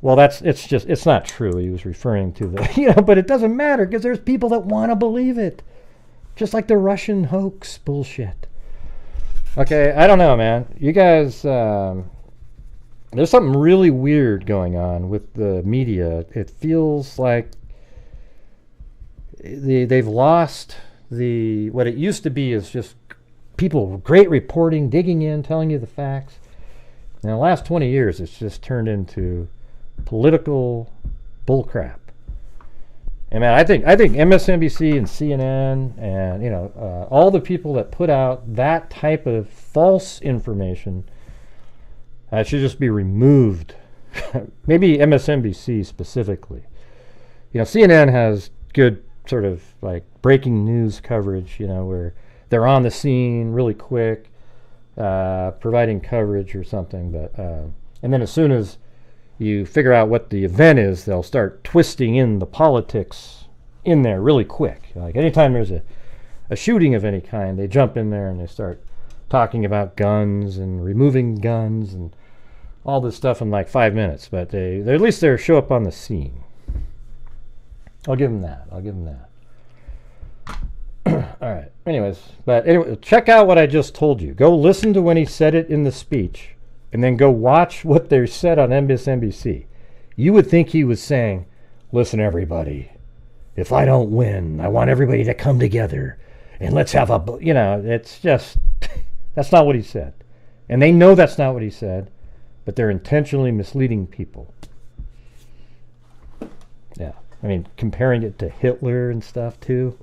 well, it's not true. He was referring to but it doesn't matter because there's people that want to believe it. Just like the Russian hoax bullshit. Okay, I don't know, man. You guys, there's something really weird going on with the media. It feels like they've lost what it used to be is just people, great reporting, digging in, telling you the facts. In the last 20 years, it's just turned into political bullcrap. And man, I think MSNBC and CNN and all the people that put out that type of false information should just be removed. Maybe MSNBC specifically. CNN has good sort of like breaking news coverage, where they're on the scene really quick, providing coverage or something. But and then as soon as you figure out what the event is, they'll start twisting in the politics in there really quick. Like anytime there's a shooting of any kind, they jump in there and they start talking about guns and removing guns and all this stuff in like 5 minutes, but they at least they show up on the scene. I'll give them that. All right. Anyways, check out what I just told you. Go listen to when he said it in the speech, and then go watch what they said on MSNBC. You would think he was saying, "Listen, everybody, if I don't win, I want everybody to come together and let's have a," it's just, that's not what he said. And they know that's not what he said, but they're intentionally misleading people. Yeah. I mean, comparing it to Hitler and stuff, too.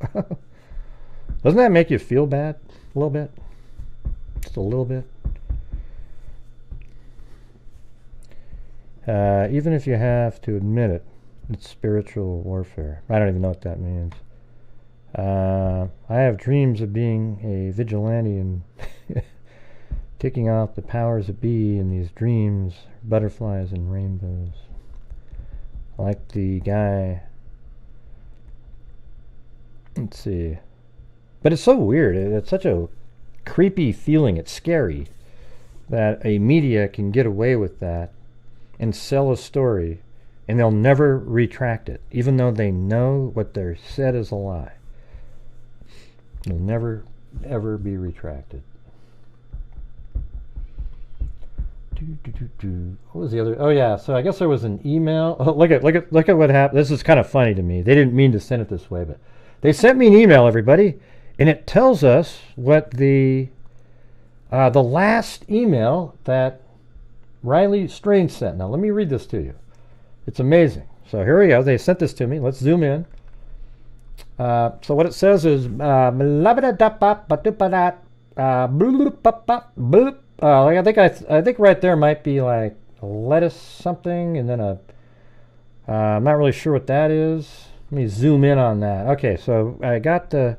Doesn't that make you feel bad? A little bit? Just a little bit? Even if you have to admit it, it's spiritual warfare. I don't even know what that means. I have dreams of being a vigilante and taking off the powers that be in these dreams, butterflies and rainbows. Like the guy. Let's see. But it's so weird. It's such a creepy feeling. It's scary that a media can get away with that and sell a story, and they'll never retract it, even though they know what they're said is a lie. It'll never, ever be retracted. What was the other? Oh yeah, so I guess there was an email. Oh, look at what happened. This is kind of funny to me. They didn't mean to send it this way, but they sent me an email, everybody, and it tells us what the last email that Riley Strange sent. Now let me read this to you. It's amazing. So here we go. They sent this to me. Let's zoom in. So what it says is I think right there might be like a lettuce something, and then I'm not really sure what that is. Let me zoom in on that. Okay, so I got the.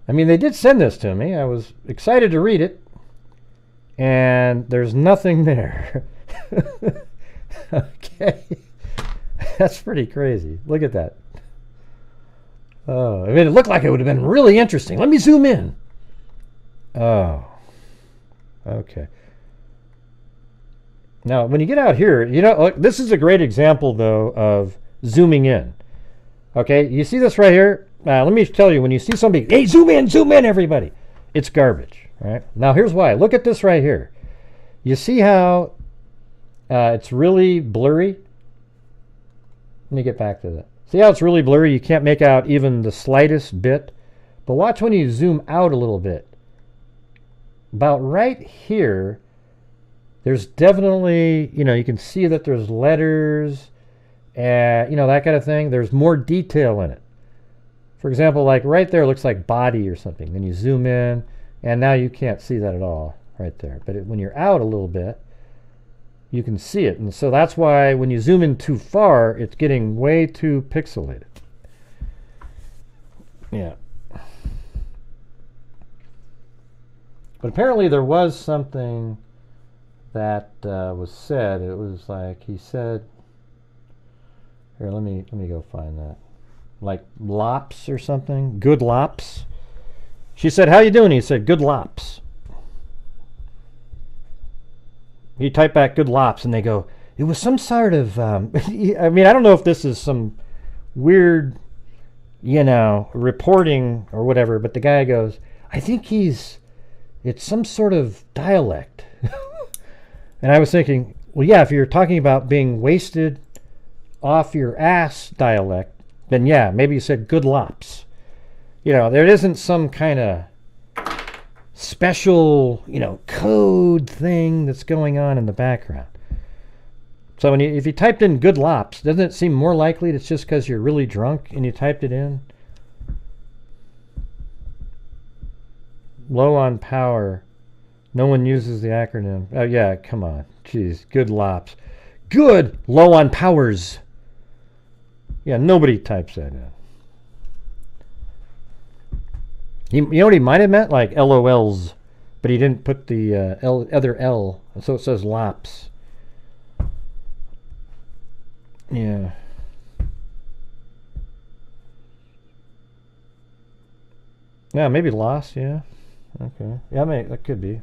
I mean, they did send this to me. I was excited to read it, and there's nothing there. Okay, that's pretty crazy. Look at that. Oh, I mean, it looked like it would have been really interesting. Let me zoom in. Oh, okay. Now, when you get out here, look, this is a great example, though, of zooming in. Okay, you see this right here? Let me tell you, when you see somebody, hey, zoom in, everybody. It's garbage, right? Now, here's why. Look at this right here. You see how it's really blurry? Let me get back to that. See how it's really blurry? You can't make out even the slightest bit. But watch when you zoom out a little bit. About right here, there's definitely, you can see that there's letters, and, that kind of thing. There's more detail in it. For example, like right there looks like body or something. Then you zoom in, and now you can't see that at all right there. But when you're out a little bit, you can see it. And so that's why when you zoom in too far, it's getting way too pixelated. Yeah. But apparently there was something that was said. It was like he said, here, let me go find that. Like lops or something. Good lops. She said, how you doing? He said, good lops. You type back good lops, and they go, it was some sort of, I mean, I don't know if this is some weird, reporting or whatever, but the guy goes, I think it's some sort of dialect. And I was thinking, well, yeah, if you're talking about being wasted off your ass dialect, then yeah, maybe you said good lops. There isn't some kind of special, code thing that's going on in the background. So if you typed in good lops, doesn't it seem more likely it's just because you're really drunk and you typed it in? Low on power. No one uses the acronym. Oh, yeah, come on. Jeez, good lops. Good low on powers. Yeah, nobody types that in. You know what he might have meant? Like LOLs. But he didn't put the other L. So it says lops. Yeah. Yeah, maybe lost, yeah. Okay. Yeah, that could be.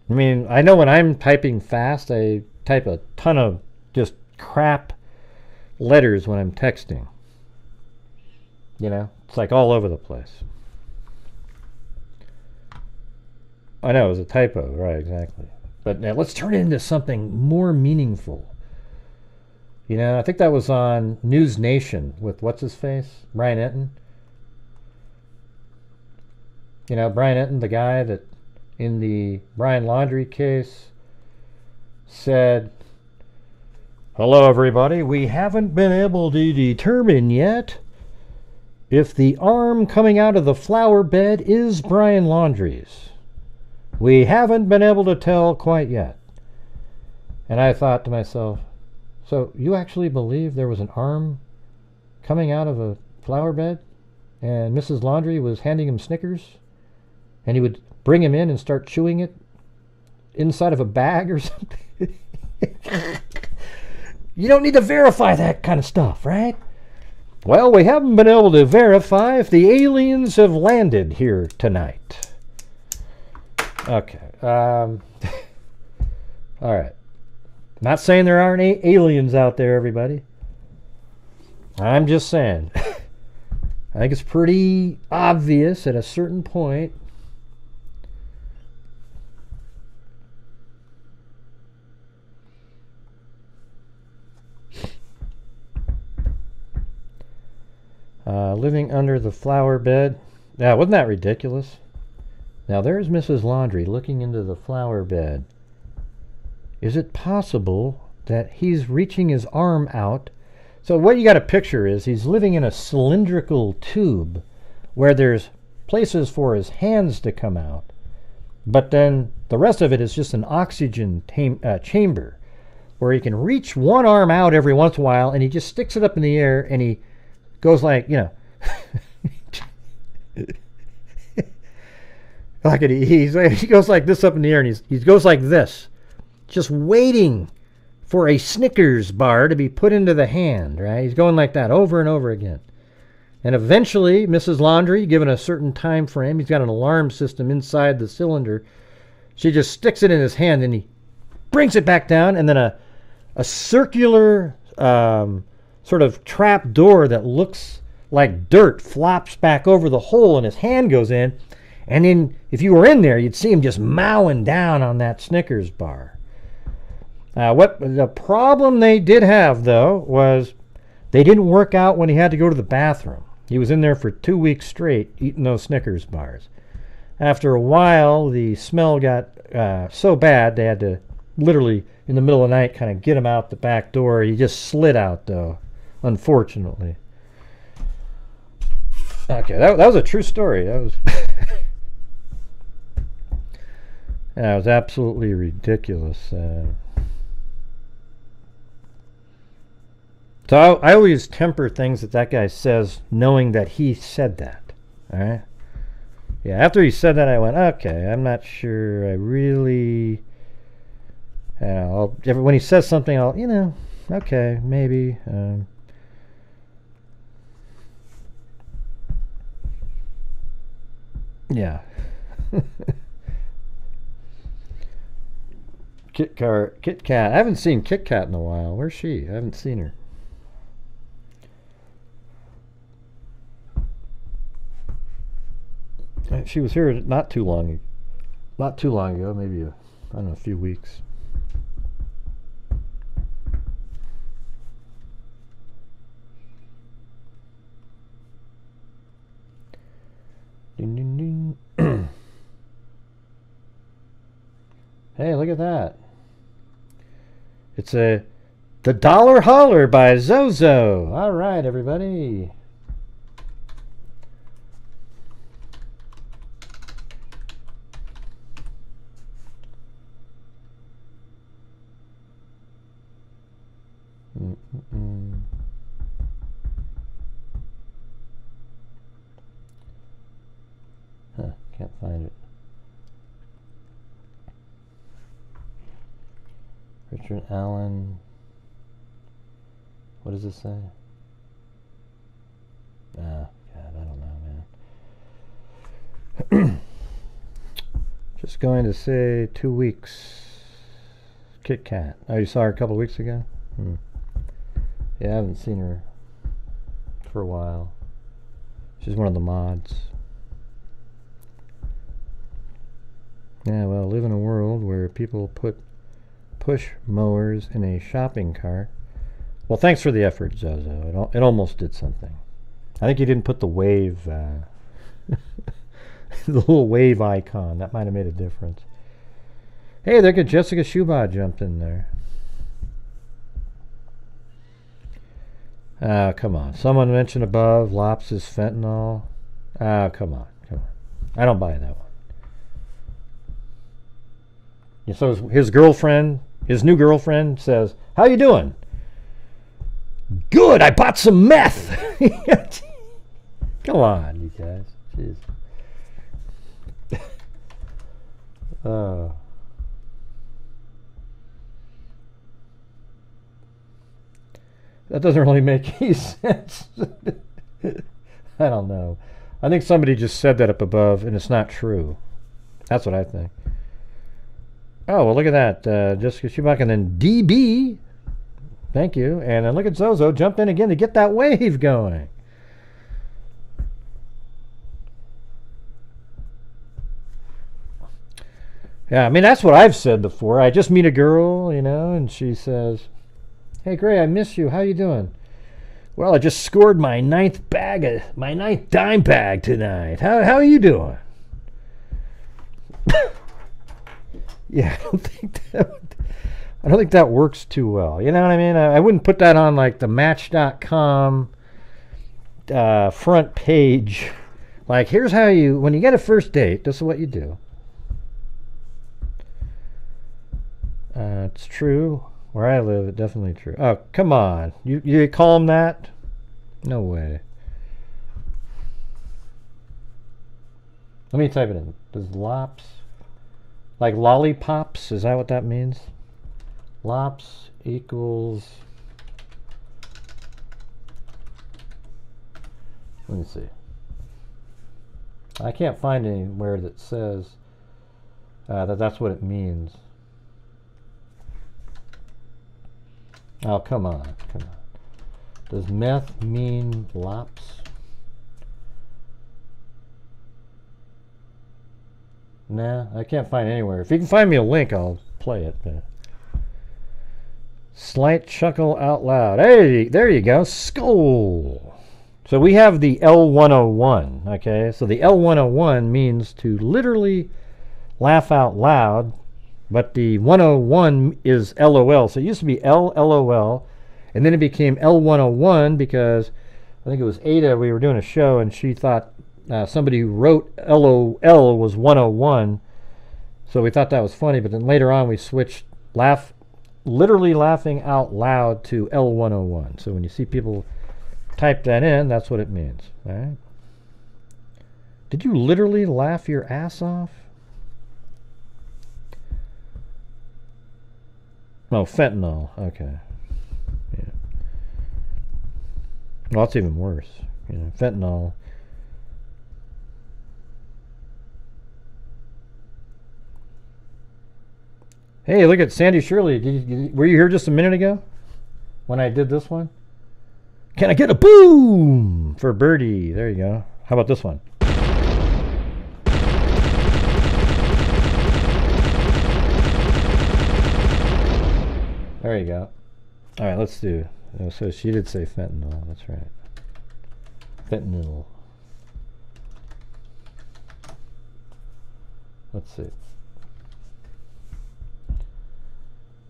I mean, I know when I'm typing fast, I type a ton of just crap letters when I'm texting. You know, it's like all over the place. I know, it was a typo, right, exactly. But now let's turn it into something more meaningful. You know, I think that was on News Nation with what's-his-face? Brian Enton. You know, Brian Enton, the guy that in the Brian Laundrie case said, "Hello, everybody. We haven't been able to determine yet if the arm coming out of the flower bed is Brian Laundrie's. We haven't been able to tell quite yet." And I thought to myself, so you actually believe there was an arm coming out of a flower bed and Mrs. Laundrie was handing him Snickers and he would bring him in and start chewing it inside of a bag or something? You don't need to verify that kind of stuff, right? Well, we haven't been able to verify if the aliens have landed here tonight. Okay. All right. Not saying there aren't aliens out there, everybody. I'm just saying. I think it's pretty obvious at a certain point. Living under the flower bed. Yeah, wasn't that ridiculous? Now there's Mrs. Laundrie looking into the flower bed. Is it possible that he's reaching his arm out? So what you got to picture is he's living in a cylindrical tube where there's places for his hands to come out, but then the rest of it is just an oxygen chamber where he can reach one arm out every once in a while, and he just sticks it up in the air and he goes like, you know, like he goes like this up in the air, and he goes like this, just waiting for a Snickers bar to be put into the hand, right? He's going like that over and over again. And eventually, Mrs. Laundrie, given a certain time frame, he's got an alarm system inside the cylinder. She just sticks it in his hand, and he brings it back down, and then a circular sort of trap door that looks like dirt flops back over the hole, and his hand goes in. And then, if you were in there, you'd see him just mowing down on that Snickers bar. What the problem they did have, though, was they didn't work out when he had to go to the bathroom. He was in there for 2 weeks straight eating those Snickers bars. After a while, the smell got so bad they had to literally, in the middle of the night, kind of get him out the back door. He just slid out, though, unfortunately. Okay, that was a true story. That was... That was absolutely ridiculous. So I always temper things that guy says, knowing that he said that. All right? Yeah, after he said that, I went, okay, I'm not sure I really... when he says something, I'll, okay, maybe. Yeah. Kit Kat. I haven't seen Kit Kat in a while. Where's she? I haven't seen her. She was here not too long ago, maybe a few weeks. Ding, ding, ding. Hey, look at that. It's The Dollar Holler by Zozo. All right, everybody. Can't find it. Richard Allen. What does this say? God, I don't know, man. was going to say 2 weeks. Kit Kat. Oh, you saw her a couple weeks ago? Yeah, I haven't seen her for a while. She's one of the mods. Yeah, well, live in a world where people put push mowers in a shopping cart. Well, thanks for the effort, Zozo. It almost did something. I think you didn't put the wave, the little wave icon. That might have made a difference. Hey, look at Jessica Schuba jumped in there. Come on. Someone mentioned above, Lops is fentanyl. Come on. I don't buy that one. Yeah, so his girlfriend, his new girlfriend says, how you doing? Good, I bought some meth. Come on, you guys. Jeez. That doesn't really make any sense. I don't know. I think somebody just said that up above, and it's not true. That's what I think. Oh, well, look at that. Jessica Schumacher, and then DB. Thank you. And then look at Zozo jump in again to get that wave going. Yeah, I mean, that's what I've said before. I just meet a girl, you know, and she says, hey, Gray, I miss you. How you doing? Well, I just scored my ninth dime bag tonight. How are you doing? Yeah, I don't think that works too well. You know what I mean? I wouldn't put that on like the Match.com front page. Like, here's how when you get a first date, this is what you do. It's true. Where I live, it's definitely true. Oh, come on. You call them that? No way. Let me type it in. Does lops, like lollipops, is that what that means? Lops equals, let me see. I can't find anywhere that says that's what it means. Oh, come on. Does meth mean lops? Nah, I can't find anywhere. If you can find me a link, I'll play it. Slight chuckle out loud. Hey, there you go. Skull. So we have the L101, okay? So the L101 means to literally laugh out loud, but the 101 is LOL. So it used to be LOL, and then it became L101 because I think it was Ada, we were doing a show, and she thought somebody who wrote LOL was 101, so we thought that was funny, but then later on we switched literally laughing out loud to L101. So when you see people type that in, that's what it means. All right? Did you literally laugh your ass off? Oh, fentanyl. Okay. Yeah. Well, that's even worse. You know, fentanyl. Hey, look at Sandy Shirley. Were you here just a minute ago when I did this one? Can I get a boom for Birdie? There you go. How about this one? There you go. All right, let's do. So she did say fentanyl. That's right. Fentanyl. Let's see.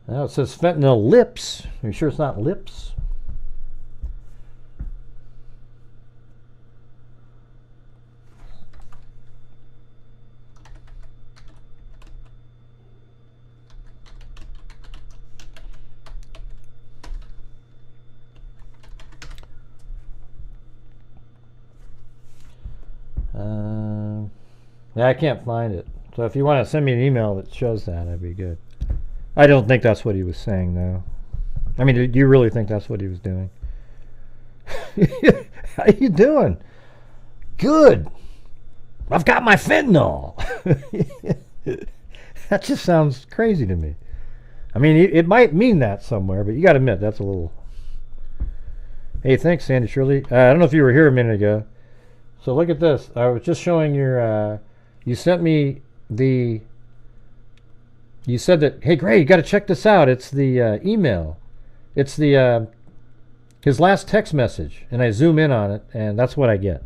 Now it says fentanyl lips. Are you sure it's not lips? Yeah, I can't find it. So if you want to send me an email that shows that'd be good. I don't think that's what he was saying, though. I mean, do you really think that's what he was doing? How you doing? Good. I've got my fentanyl. That just sounds crazy to me. I mean, it might mean that somewhere, but you got to admit, that's a little... Hey, thanks, Sandy Shirley. I don't know if you were here a minute ago. So look at this. I was just showing your... you sent me the... You said that, hey, Gray, you got to check this out. It's the email. It's the... his last text message. And I zoom in on it, and that's what I get.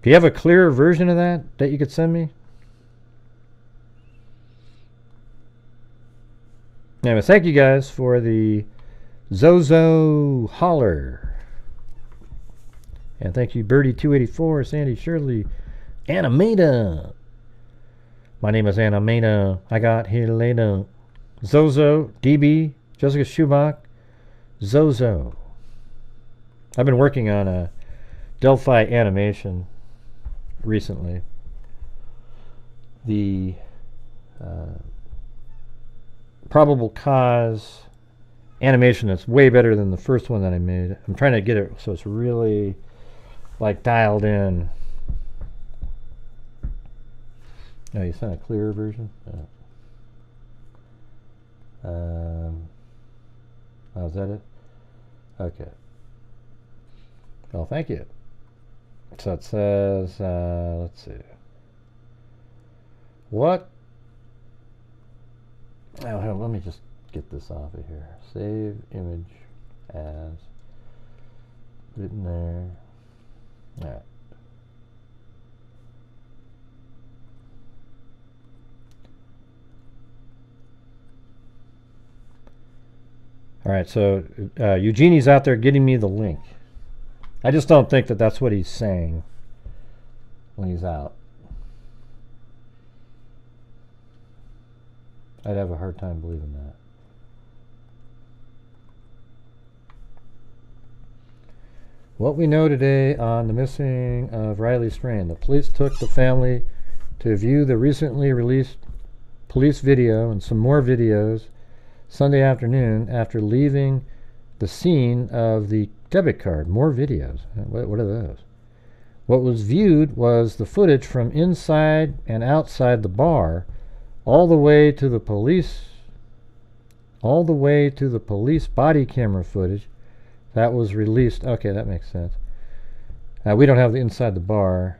Do you have a clearer version of that you could send me? Anyway, thank you guys for the Zozo Holler. And thank you, Birdie284, Sandy Shirley, Animata. My name is Animata. I got here later. Zozo, DB, Jessica Schubach, Zozo. I've been working on a Delphi animation recently. The probable cause animation that's way better than the first one that I made. I'm trying to get it so it's really like dialed in. No, you sent a clearer version? Oh, is that it? Okay. Well, thank you. So it says, let's see. What? Oh, hell, let me just get this off of here. Save image as. Put it in there. Alright. Alright, so Eugenie's out there getting me the link. I just don't think that that's what he's saying when he's out. I'd have a hard time believing that. What we know today on the missing of Riley Strain. The police took the family to view the recently released police video and some more videos Sunday afternoon after leaving the scene of the debit card. More videos. What are those? What was viewed was the footage from inside and outside the bar, all the way to the police body camera footage that was released. Okay, that makes sense. We don't have the inside the bar.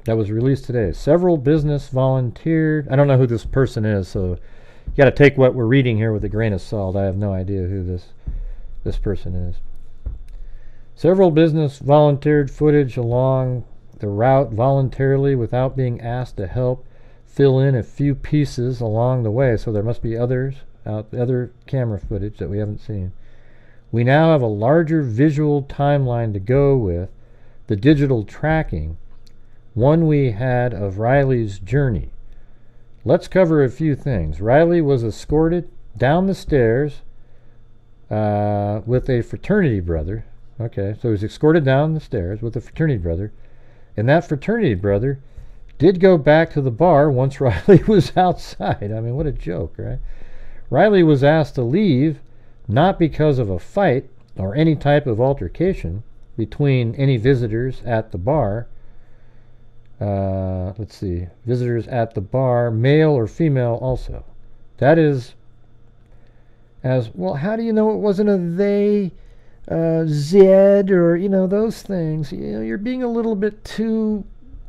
That was released today. Several business volunteered. I don't know who this person is, so you got to take what we're reading here with a grain of salt. I have no idea who this person is. Several business volunteered footage along the route voluntarily without being asked to help fill in a few pieces along the way. So there must be other camera footage that we haven't seen. We now have a larger visual timeline to go with, the digital tracking, one we had of Riley's journey. Let's cover a few things. Riley was escorted down the stairs with a fraternity brother. Okay, so he was escorted down the stairs with a fraternity brother. And that fraternity brother did go back to the bar once Riley was outside. I mean, what a joke, right? Riley was asked to leave, not because of a fight or any type of altercation between any visitors at the bar. Let's see. Visitors at the bar, male or female also. That is, as well, how do you know it wasn't a they, Zed, or, those things? You're being a little bit too,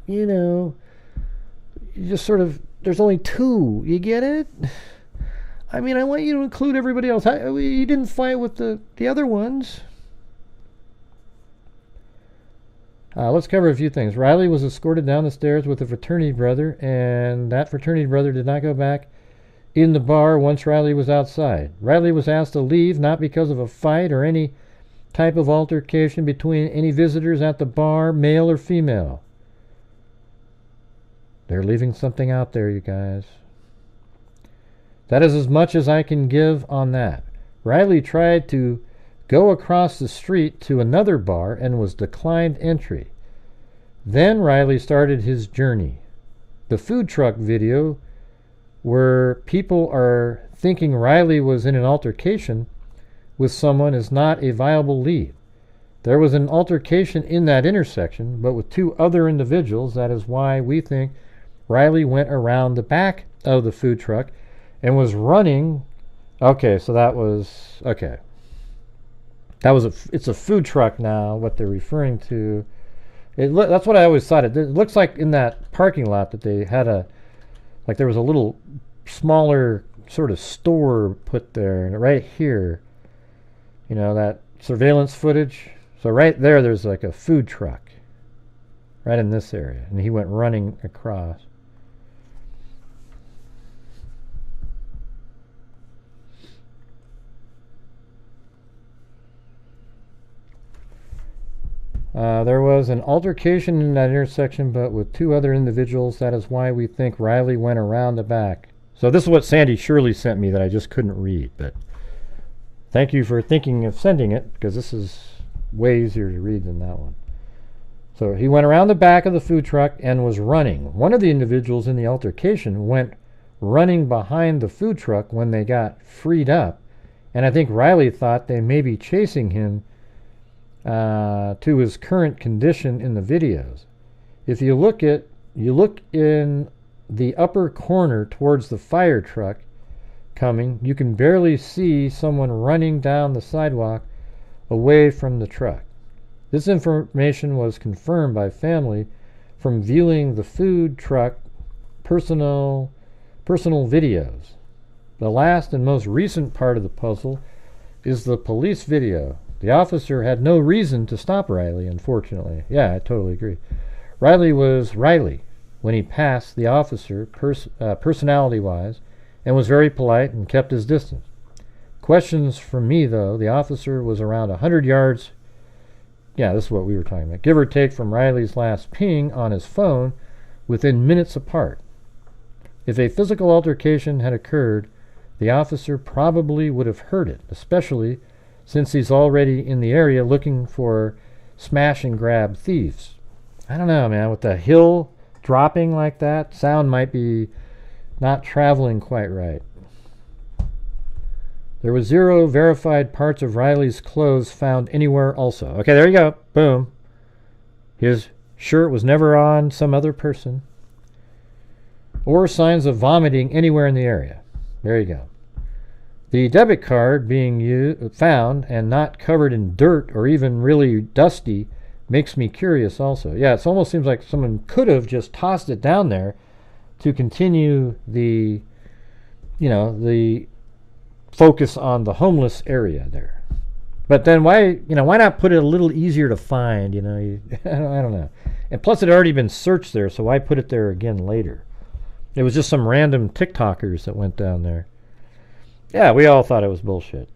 you just sort of, there's only two. You get it? I mean, I want you to include everybody else. You didn't fight with the other ones. Let's cover a few things. Riley was escorted down the stairs with a fraternity brother, and that fraternity brother did not go back in the bar once Riley was outside. Riley was asked to leave, not because of a fight or any type of altercation between any visitors at the bar, male or female. They're leaving something out there, you guys. That is as much as I can give on that. Riley tried to go across the street to another bar and was declined entry. Then Riley started his journey. The food truck video, where people are thinking Riley was in an altercation with someone, is not a viable lead. There was an altercation in that intersection, but with two other individuals. That is why we think Riley went around the back of the food truck and was running. Okay, so that was, okay. That was it's a food truck now, what they're referring to. That's what I always thought. It looks like in that parking lot that they had like there was a little smaller sort of store put there, and right here, you know, that surveillance footage. So right there's like a food truck right in this area, and he went running across. There was an altercation in that intersection, but with two other individuals. That is why we think Riley went around the back. So this is what Sandy Shirley sent me that I just couldn't read, but thank you for thinking of sending it, because this is way easier to read than that one. So he went around the back of the food truck and was running. One of the individuals in the altercation went running behind the food truck when they got freed up, and I think Riley thought they may be chasing him to his current condition in the videos. If you look in the upper corner towards the fire truck coming, you can barely see someone running down the sidewalk away from the truck. This information was confirmed by family from viewing the food truck personal videos. The last and most recent part of the puzzle is the police video. The officer had no reason to stop Riley, unfortunately. Yeah, I totally agree. Riley was Riley when he passed the officer personality-wise, and was very polite and kept his distance. Questions from me, though. The officer was around 100 yards. Yeah, this is what we were talking about. Give or take from Riley's last ping on his phone within minutes apart. If a physical altercation had occurred, the officer probably would have heard it, especially since he's already in the area looking for smash and grab thieves. I don't know, man. With the hill dropping like that, sound might be not traveling quite right. There was 0 verified parts of Riley's clothes found anywhere also. Okay, there you go. Boom. His shirt was never on some other person. Or signs of vomiting anywhere in the area. There you go. The debit card being found and not covered in dirt or even really dusty makes me curious also. Yeah, it almost seems like someone could have just tossed it down there to continue the, the focus on the homeless area there. But then why not put it a little easier to find? I don't know. And plus, it had already been searched there, so why put it there again later? It was just some random TikTokers that went down there. Yeah, we all thought it was bullshit.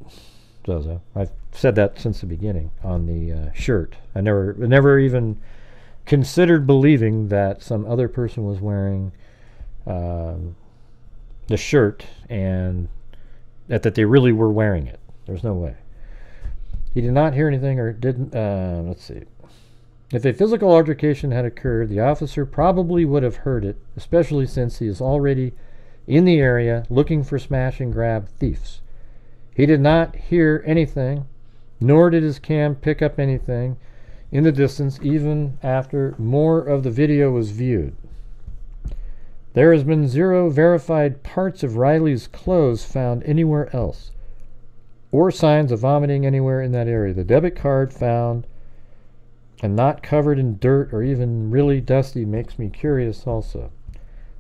Zozo. I've said that since the beginning on the shirt. I never even considered believing that some other person was wearing the shirt and that they really were wearing it. There's no way. He did not hear anything or didn't. Let's see. If a physical altercation had occurred, the officer probably would have heard it, especially since he is already in the area looking for smash and grab thieves. He did not hear anything, nor did his cam pick up anything in the distance, even after more of the video was viewed. There has been 0 verified parts of Riley's clothes found anywhere else, or signs of vomiting anywhere in that area. The debit card found and not covered in dirt or even really dusty makes me curious also.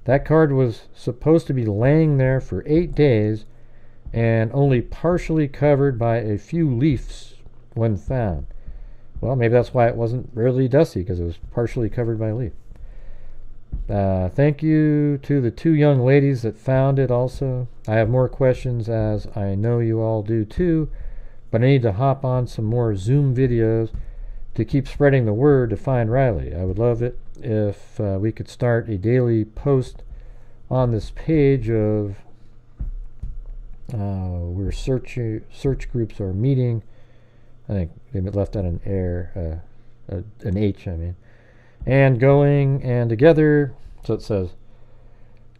That card was supposed to be laying there for 8 days and only partially covered by a few leaves when found. Well, maybe that's why it wasn't really dusty, because it was partially covered by a leaf. Thank you to the 2 young ladies that found it also. I have more questions, as I know you all do too, but I need to hop on some more Zoom videos to keep spreading the word to find Riley. I would love it if we could start a daily post on this page of where search groups are meeting. I think they left out an H, I mean. And going and together. So it says,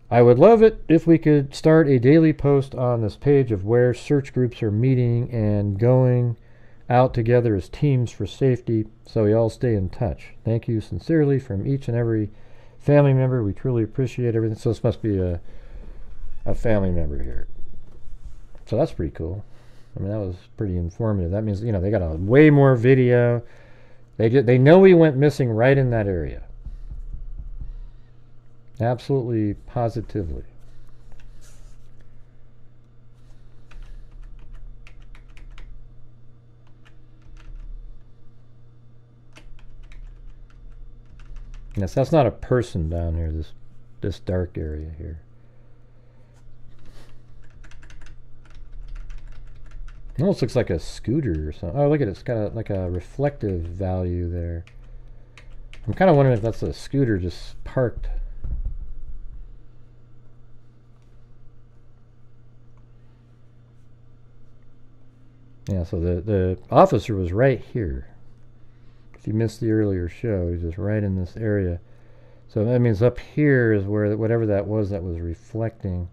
I would love it if we could start a daily post on this page of where search groups are meeting and going out together as teams for safety, so we all stay in touch. Thank you sincerely from each and every family member. We truly appreciate everything. So this must be a family member here. So that's pretty cool. I mean, that was pretty informative. That means, you know, they got a way more video. They know we went missing right in that area. Absolutely, positively. Yes, that's not a person down here, this dark area here. It almost looks like a scooter or something. Oh, look at it. It's got like a reflective value there. I'm kind of wondering if that's a scooter just parked. Yeah, so the officer was right here. If you missed the earlier show, he's just right in this area. So that means up here is where whatever that was reflecting.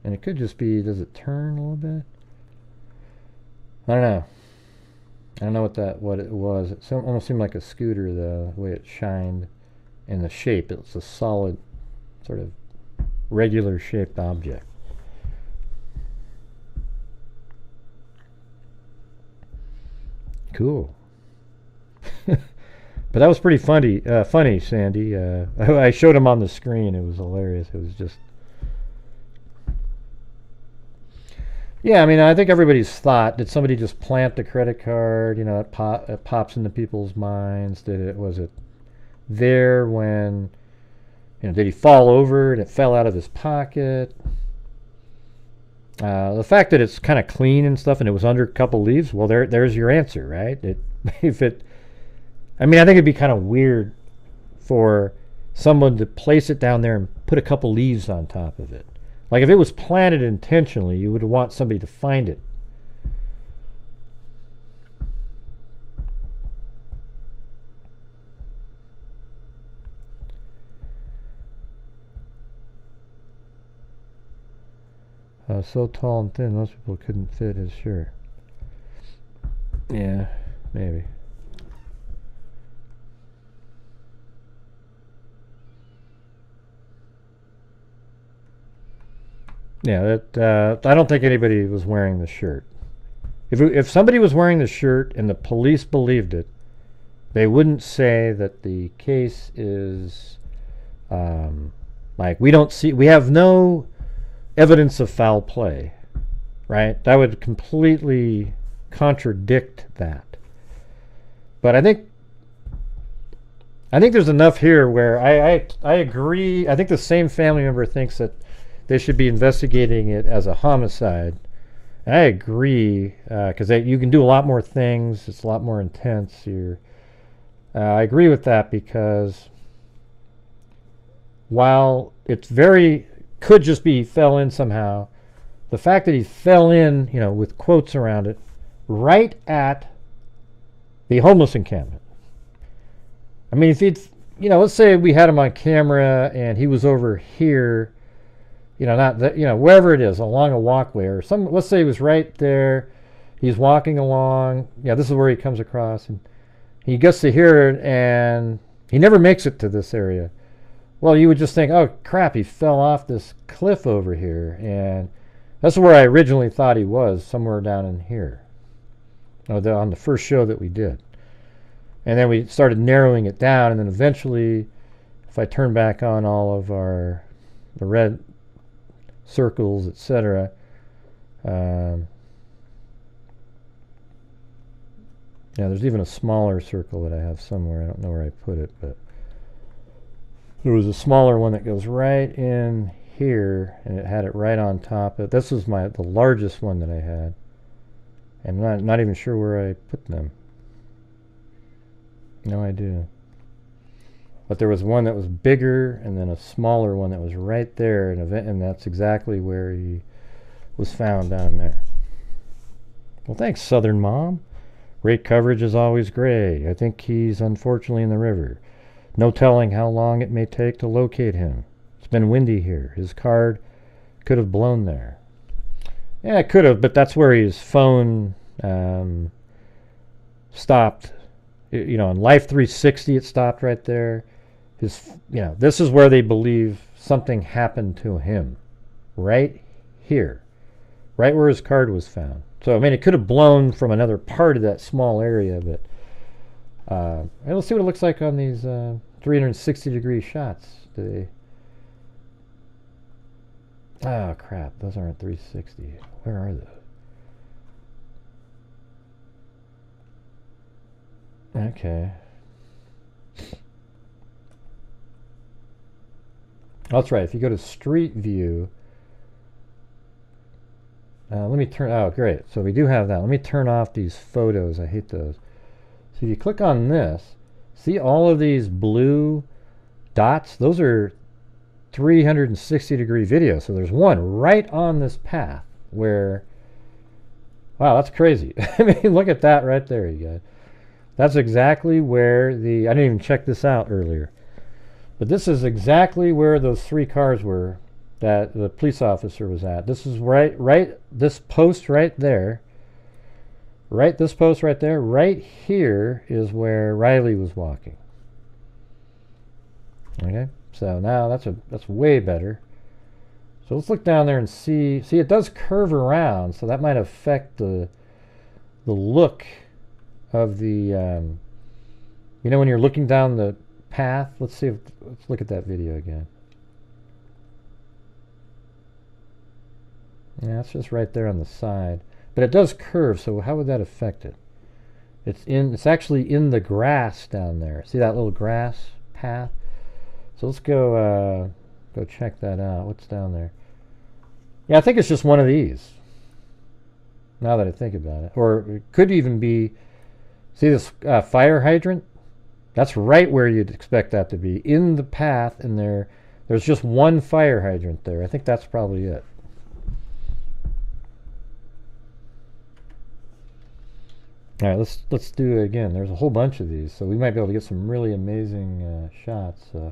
And it could just be, does it turn a little bit? I don't know. I don't know what it was. It almost seemed like a scooter, the way it shined. And the shape, it's a solid, sort of regular shaped object. Cool. But that was pretty funny, Sandy. I showed him on the screen. It was hilarious. It was just... Yeah, I mean, I think everybody's thought, did somebody just plant the credit card? You know, it pops into people's minds. Was it there when, you know, did he fall over and it fell out of his pocket? The fact that it's kind of clean and stuff and it was under a couple leaves, well, there's your answer, right? I mean, I think it'd be kind of weird for someone to place it down there and put a couple leaves on top of it. Like if it was planted intentionally, you would want somebody to find it. So tall and thin, most people couldn't fit his shirt. Yeah, maybe. Yeah, I don't think anybody was wearing the shirt. If somebody was wearing the shirt and the police believed it, they wouldn't say that the case is like we have no evidence of foul play, right? That would completely contradict that. But I think there's enough here where I agree. I think the same family member thinks that they should be investigating it as a homicide. And I agree, because you can do a lot more things. It's a lot more intense here. I agree with that because while it's could just be fell in somehow, the fact that he fell in, you know, with quotes around it, right at the homeless encampment. I mean, if he'd, you know, let's say we had him on camera and he was over here, you know, not that, you know, wherever it is, along a walkway or some, let's say he was right there, he's walking along, yeah, this is where he comes across, and he gets to here and he never makes it to this area. Well, you would just think, oh crap, he fell off this cliff over here, and that's where I originally thought he was, somewhere down in here, on the first show that we did. And then we started narrowing it down, and then eventually, if I turn back on all of the red circles, etc., yeah, there's even a smaller circle that I have somewhere. I don't know where I put it, but there was a smaller one that goes right in here, and it had it right on top. This was the largest one that I had, and I'm not even sure where I put them. No idea. But there was one that was bigger, and then a smaller one that was right there, and that's exactly where he was found down there. Well, thanks, Southern Mom. Great coverage is always great. I think he's unfortunately in the river. No telling how long it may take to locate him. It's been windy here. His card could have blown there. Yeah, it could have, but that's where his phone stopped, You know, in Life 360, it stopped right there. This is where they believe something happened to him. Right here. Right where his card was found. So, I mean, it could have blown from another part of that small area, but let's see what it looks like on these 360-degree shots. Oh, crap. Those aren't 360. Where are those? Okay. That's right. If you go to Street View, let me turn. Oh, great. So we do have that. Let me turn off these photos. I hate those. So if you click on this, see all of these blue dots? Those are 360-degree video. So there's one right on this path where. Wow, that's crazy. I mean, look at that right there, you guys. That's exactly where I didn't even check this out earlier. But this is exactly where those 3 cars were that the police officer was at. This is right, this post right there. Right, this post right there. Right here is where Riley was walking. Okay, so now that's way better. So let's look down there and see. See, it does curve around, so that might affect the look of the, you know, when you're looking down the path. Let's look at that video again. Yeah, it's just right there on the side, but it does curve. So how would that affect it? It's actually in the grass down there. See that little grass path? So let's go check that out. What's down there? Yeah, I think it's just one of these. Now that I think about it, or it could even be. See this fire hydrant? That's right where you'd expect that to be. In the path, and there's just one fire hydrant there. I think that's probably it. All right, let's do it again. There's a whole bunch of these, so we might be able to get some really amazing shots. Yeah,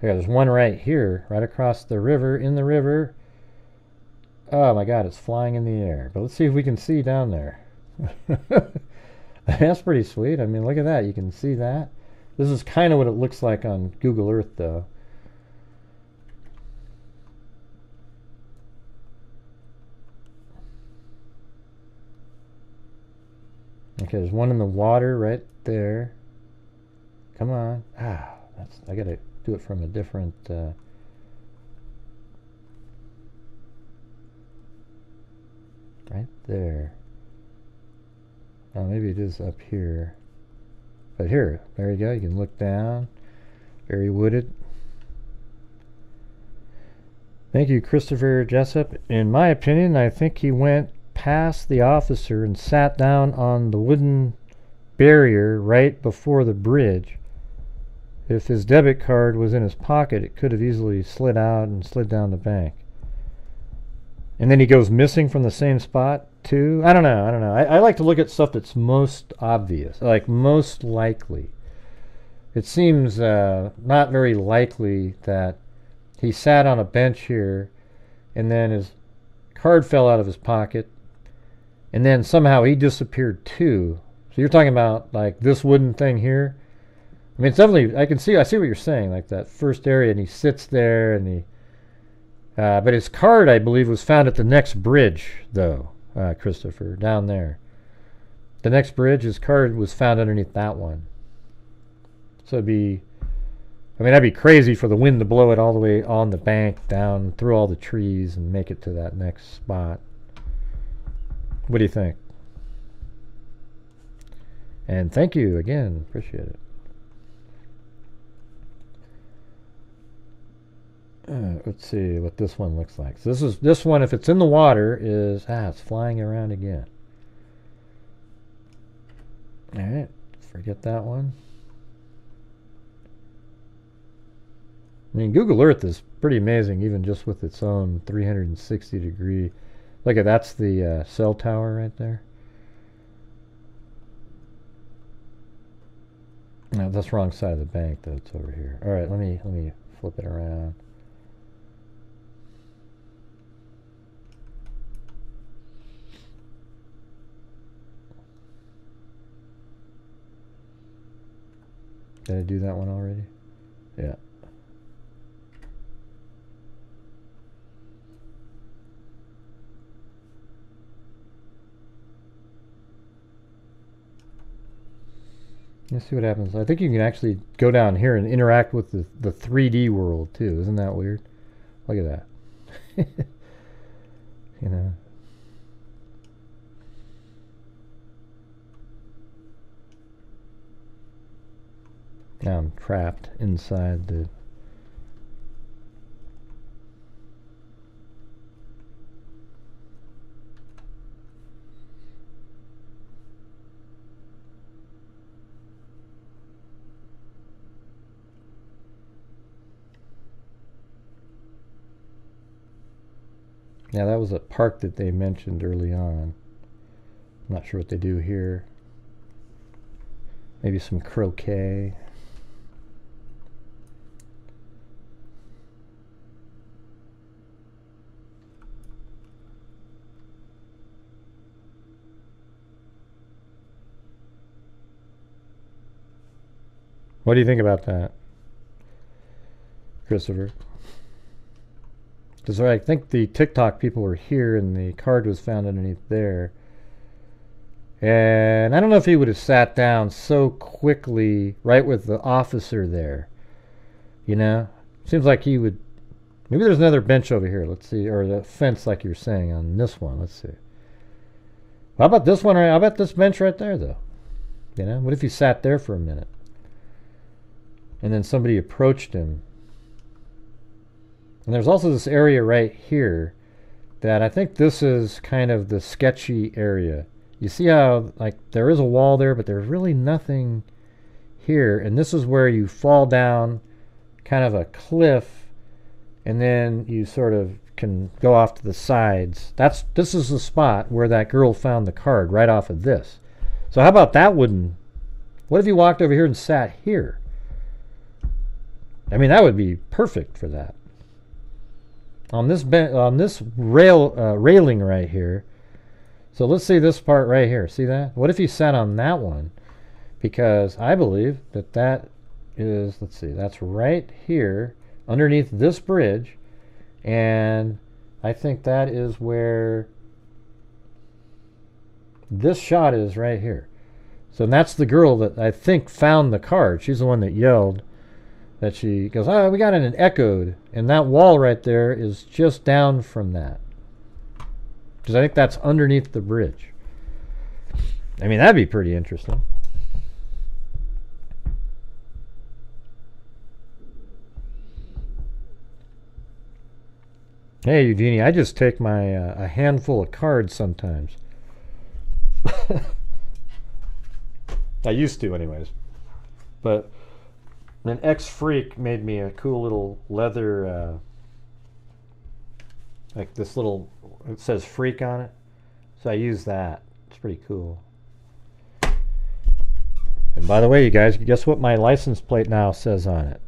there's one right here, right across the river, in the river. Oh my God, it's flying in the air. But let's see if we can see down there. That's pretty sweet. I mean, look at that. You can see that. This is kind of what it looks like on Google Earth, though. Okay, there's one in the water right there. Come on. Ah, I gotta do it from a different. Right there. Oh, maybe it is up here. But here, there you go. You can look down. Very wooded. Thank you, Christopher Jessup. In my opinion, I think he went past the officer and sat down on the wooden barrier right before the bridge. If his debit card was in his pocket, it could have easily slid out and slid down the bank. And then he goes missing from the same spot too. I don't know. I like to look at stuff that's most obvious, like most likely. It seems not very likely that he sat on a bench here and then his card fell out of his pocket and then somehow he disappeared too. So you're talking about like this wooden thing here. I mean, it's definitely, I see what you're saying, like that first area, and he sits there and but his card, I believe, was found at the next bridge, though, Christopher, down there. The next bridge, his card was found underneath that one. So that'd be crazy for the wind to blow it all the way on the bank, down through all the trees, and make it to that next spot. What do you think? And thank you again. Appreciate it. Let's see what this one looks like. So this one, if it's in the water, it's flying around again. All right, forget that one. I mean, Google Earth is pretty amazing, even just with its own 360-degree. Look at that's the cell tower right there. No, that's the wrong side of the bank. That's over here. All right, let me flip it around. Did I do that one already? Yeah. Let's see what happens. I think you can actually go down here and interact with the 3D world too. Isn't that weird? Look at that. You know. Now I'm trapped inside the... Yeah, that was a park that they mentioned early on. I'm not sure what they do here. Maybe some croquet. What do you think about that, Christopher? Because I think the TikTok people were here and the card was found underneath there. And I don't know if he would have sat down so quickly right with the officer there. You know? Seems like he would... Maybe there's another bench over here. Let's see. Or the fence like you were saying on this one. Let's see. How about this one? How about this bench right there, though? You know? What if he sat there for a minute? And then somebody approached him. And there's also this area right here that I think this is kind of the sketchy area. You see how, like, there is a wall there, but there's really nothing here. And this is where you fall down kind of a cliff, and then you sort of can go off to the sides. This is the spot where that girl found the card, right off of this. So how about that wooden... What if you walked over here and sat here? I mean, that would be perfect for that. On this railing right here. So let's see this part right here. See that? What if you sat on that one? Because I believe that that is, let's see, that's right here underneath this bridge. And I think that is where this shot is right here. So that's the girl that I think found the card. She's the one that yelled. That she goes, oh, we got it echoed. And that wall right there is just down from that. Because I think that's underneath the bridge. I mean, that'd be pretty interesting. Hey, Eugenie, I just take my a handful of cards sometimes. I used to anyways. But... an ex-freak made me a cool little leather, like this little, it says freak on it. So I use that. It's pretty cool. And by the way, you guys, guess what my license plate now says on it?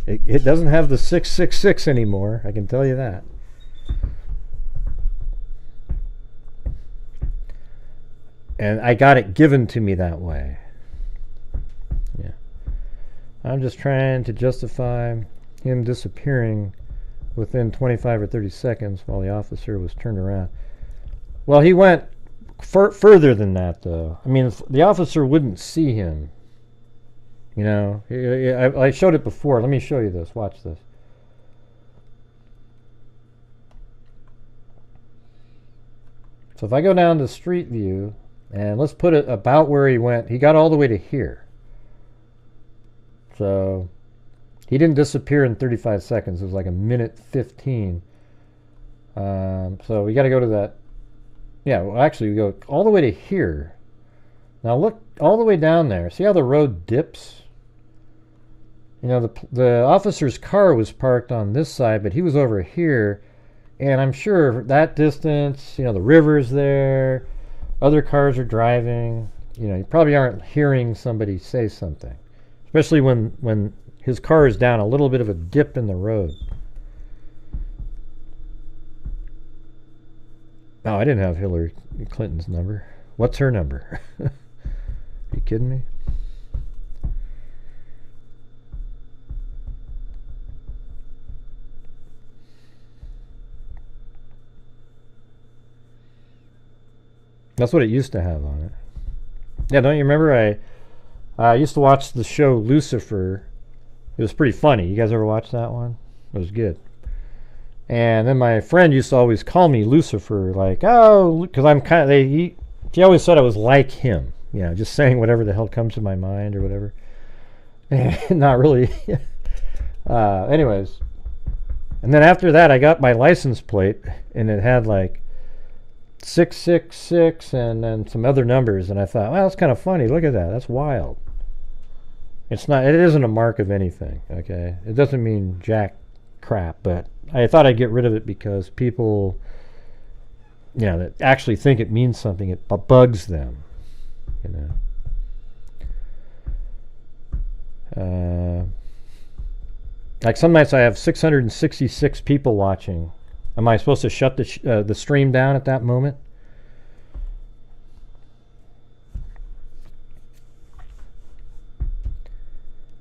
It doesn't have the 666 anymore, I can tell you that. And I got it given to me that way. Yeah. I'm just trying to justify him disappearing within 25 or 30 seconds while the officer was turned around. Well, he went further than that, though. I mean, the officer wouldn't see him. You know, I showed it before. Let me show you this. Watch this. So if I go down to Street View... and let's put it about where he went. He got all the way to here. So he didn't disappear in 35 seconds. It was like a minute 15. So we got to go to that. Yeah, well, actually, we go all the way to here. Now look all the way down there. See how the road dips? You know, the officer's car was parked on this side, but he was over here. And I'm sure that distance, you know, the river's there. Other cars are driving. You know, you probably aren't hearing somebody say something. Especially when his car is down a little bit of a dip in the road. Oh, I didn't have Hillary Clinton's number. What's her number? Are you kidding me? That's what it used to have on it. Yeah, don't you remember? I used to watch the show Lucifer. It was pretty funny. You guys ever watch that one? It was good. And then my friend used to always call me Lucifer, like, oh, because I'm kind of, she always said I was like him. You know, just saying whatever the hell comes to my mind or whatever. Not really. Anyways. And then after that, I got my license plate, and it had like 666 and then some other numbers, and I thought, well, that's kind of funny. Look at that. That's wild. It's not. It isn't a mark of anything. Okay, it doesn't mean jack crap. But I thought I'd get rid of it because people, you know, that actually think it means something. It bugs them. You know. Like some nights I have 666 people watching. Am I supposed to shut the stream down at that moment?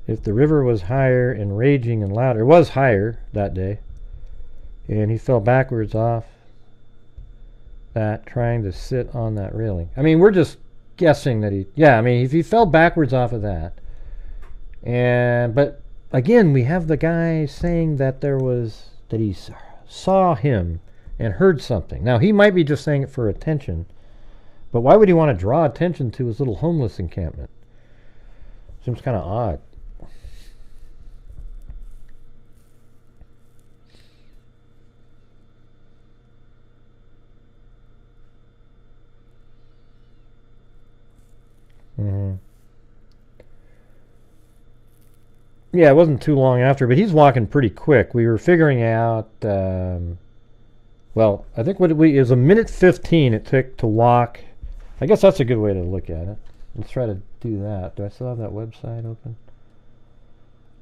If the river was higher and raging and louder, it was higher that day, and he fell backwards off that, trying to sit on that railing. I mean, we're just guessing that I mean, if he fell backwards off of that, but again, we have the guy saying that he saw him and heard something. Now, he might be just saying it for attention, but why would he want to draw attention to his little homeless encampment? Seems kind of odd. Yeah, it wasn't too long after, but he's walking pretty quick. We were figuring out, well, I think it was a minute 15 it took to walk. I guess that's a good way to look at it. Let's try to do that. Do I still have that website open?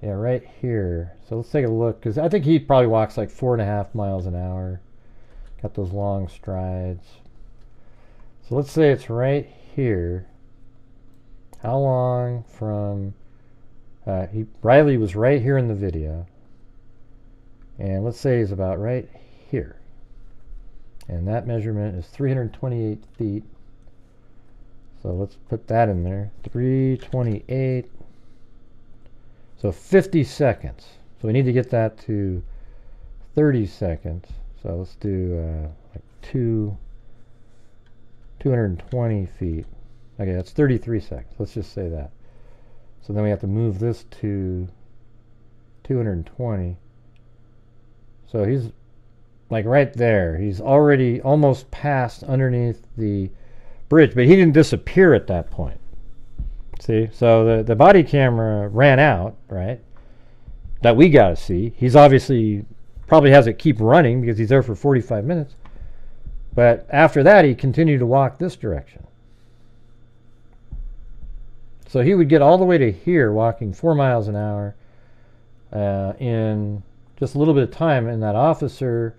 Yeah, right here. So let's take a look, because I think he probably walks like 4.5 miles an hour. Got those long strides. So let's say it's right here. How long from... Riley was right here in the video, and let's say he's about right here, and that measurement is 328 feet. So let's put that in there. 328. So 50 seconds. So we need to get that to 30 seconds. So let's do like 220 feet. Okay, that's 33 seconds. Let's just say that. So then we have to move this to 220. So he's like right there. He's already almost passed underneath the bridge, but he didn't disappear at that point. See? So the body camera ran out, right? That we got to see. He's obviously probably has it keep running because he's there for 45 minutes. But after that, he continued to walk this direction. So he would get all the way to here, walking 4 miles an hour in just a little bit of time. And that officer,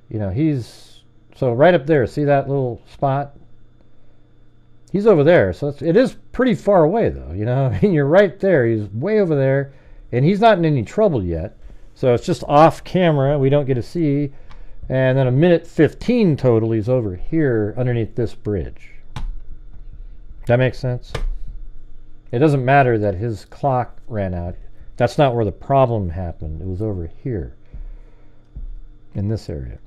you know, he's so right up there. See that little spot? He's over there. So it is pretty far away, though. You know, I mean, you're right there. He's way over there, and he's not in any trouble yet. So it's just off camera. We don't get to see. And then a minute 15 total, he's over here underneath this bridge. That makes sense? It doesn't matter that his clock ran out. That's not where the problem happened. It was over here in this area.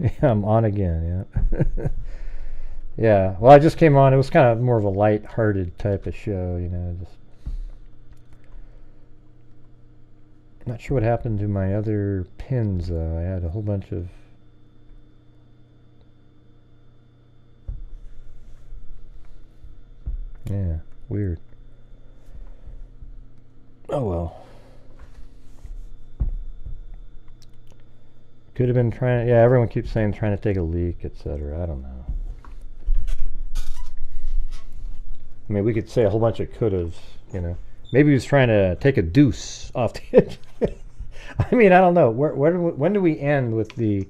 Yeah, I'm on again, yeah. Yeah, well, I just came on. It was kind of more of a light-hearted type of show, you know. Just not sure what happened to my other pins, though. I had a whole bunch of... Yeah, weird. Oh well. Could have been trying. Yeah, everyone keeps saying trying to take a leak, etc. I don't know. I mean, we could say a whole bunch of could haves, you know. Maybe he was trying to take a deuce off the edge. I mean, I don't know. When do we end with the?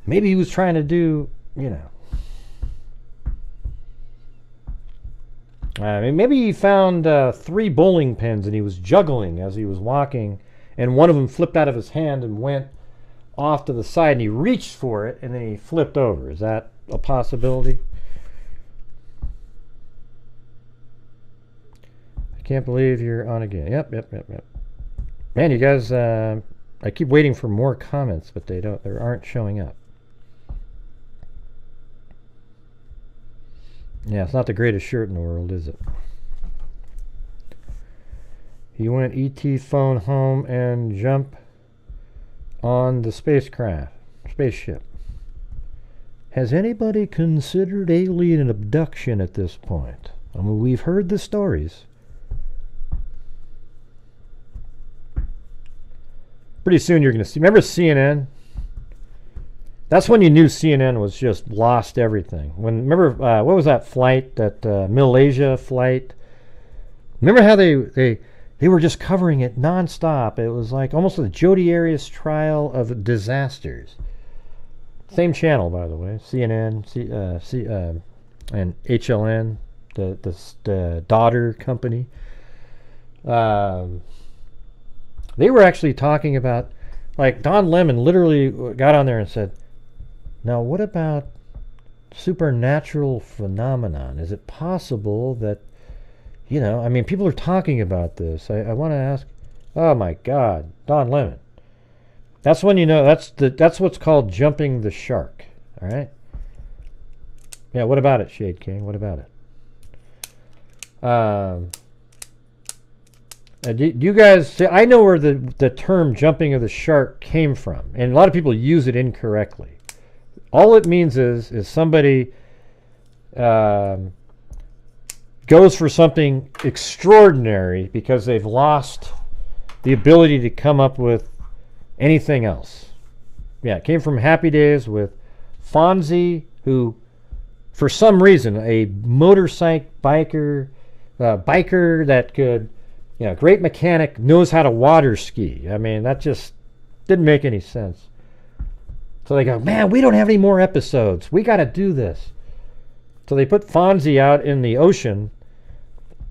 Maybe he was trying to do, maybe he found 3 bowling pins and he was juggling as he was walking, and one of them flipped out of his hand and went off to the side, and he reached for it and then he flipped over. Is that a possibility? I can't believe you're on again. Yep. Man, you guys, I keep waiting for more comments, but they aren't showing up. Yeah, it's not the greatest shirt in the world, is it? He went ET phone home and jump on the spaceship. Has anybody considered alien abduction at this point? I mean, we've heard the stories. Pretty soon you're going to see. Remember CNN? That's when you knew CNN was just lost everything. Remember, what was that flight, that Malaysia flight? Remember how they were just covering it nonstop? It was like almost the Jodi Arias trial of disasters. Same channel, by the way, CNN, and HLN, the daughter company. They were actually talking about, like, Don Lemon literally got on there and said, now what about supernatural phenomenon? Is it possible that, I mean, people are talking about this. I want to ask, oh my God, Don Lemon. That's when you know, that's what's called jumping the shark, all right? Yeah, what about it, Shade King? What about it? Do you guys see, I know where the term jumping of the shark came from, and a lot of people use it incorrectly. All it means is somebody goes for something extraordinary because they've lost the ability to come up with anything else. Yeah, it came from Happy Days with Fonzie, who, for some reason, a motorcycle biker that could, great mechanic, knows how to water ski. I mean, that just didn't make any sense. So they go, man, we don't have any more episodes. We got to do this. So they put Fonzie out in the ocean.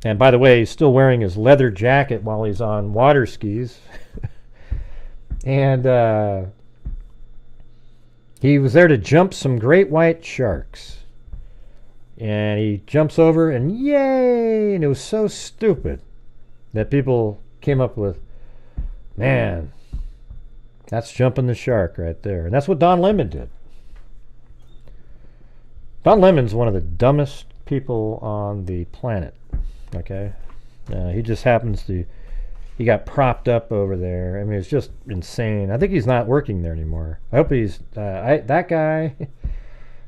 And by the way, he's still wearing his leather jacket while he's on water skis. And he was there to jump some great white sharks. And he jumps over and yay! And it was so stupid that people came up with, man, that's jumping the shark right there. And that's what Don Lemon did. Don Lemon's one of the dumbest people on the planet. Okay? He just happens to, he got propped up over there. I mean, it's just insane. I think he's not working there anymore. I hope he's, that guy,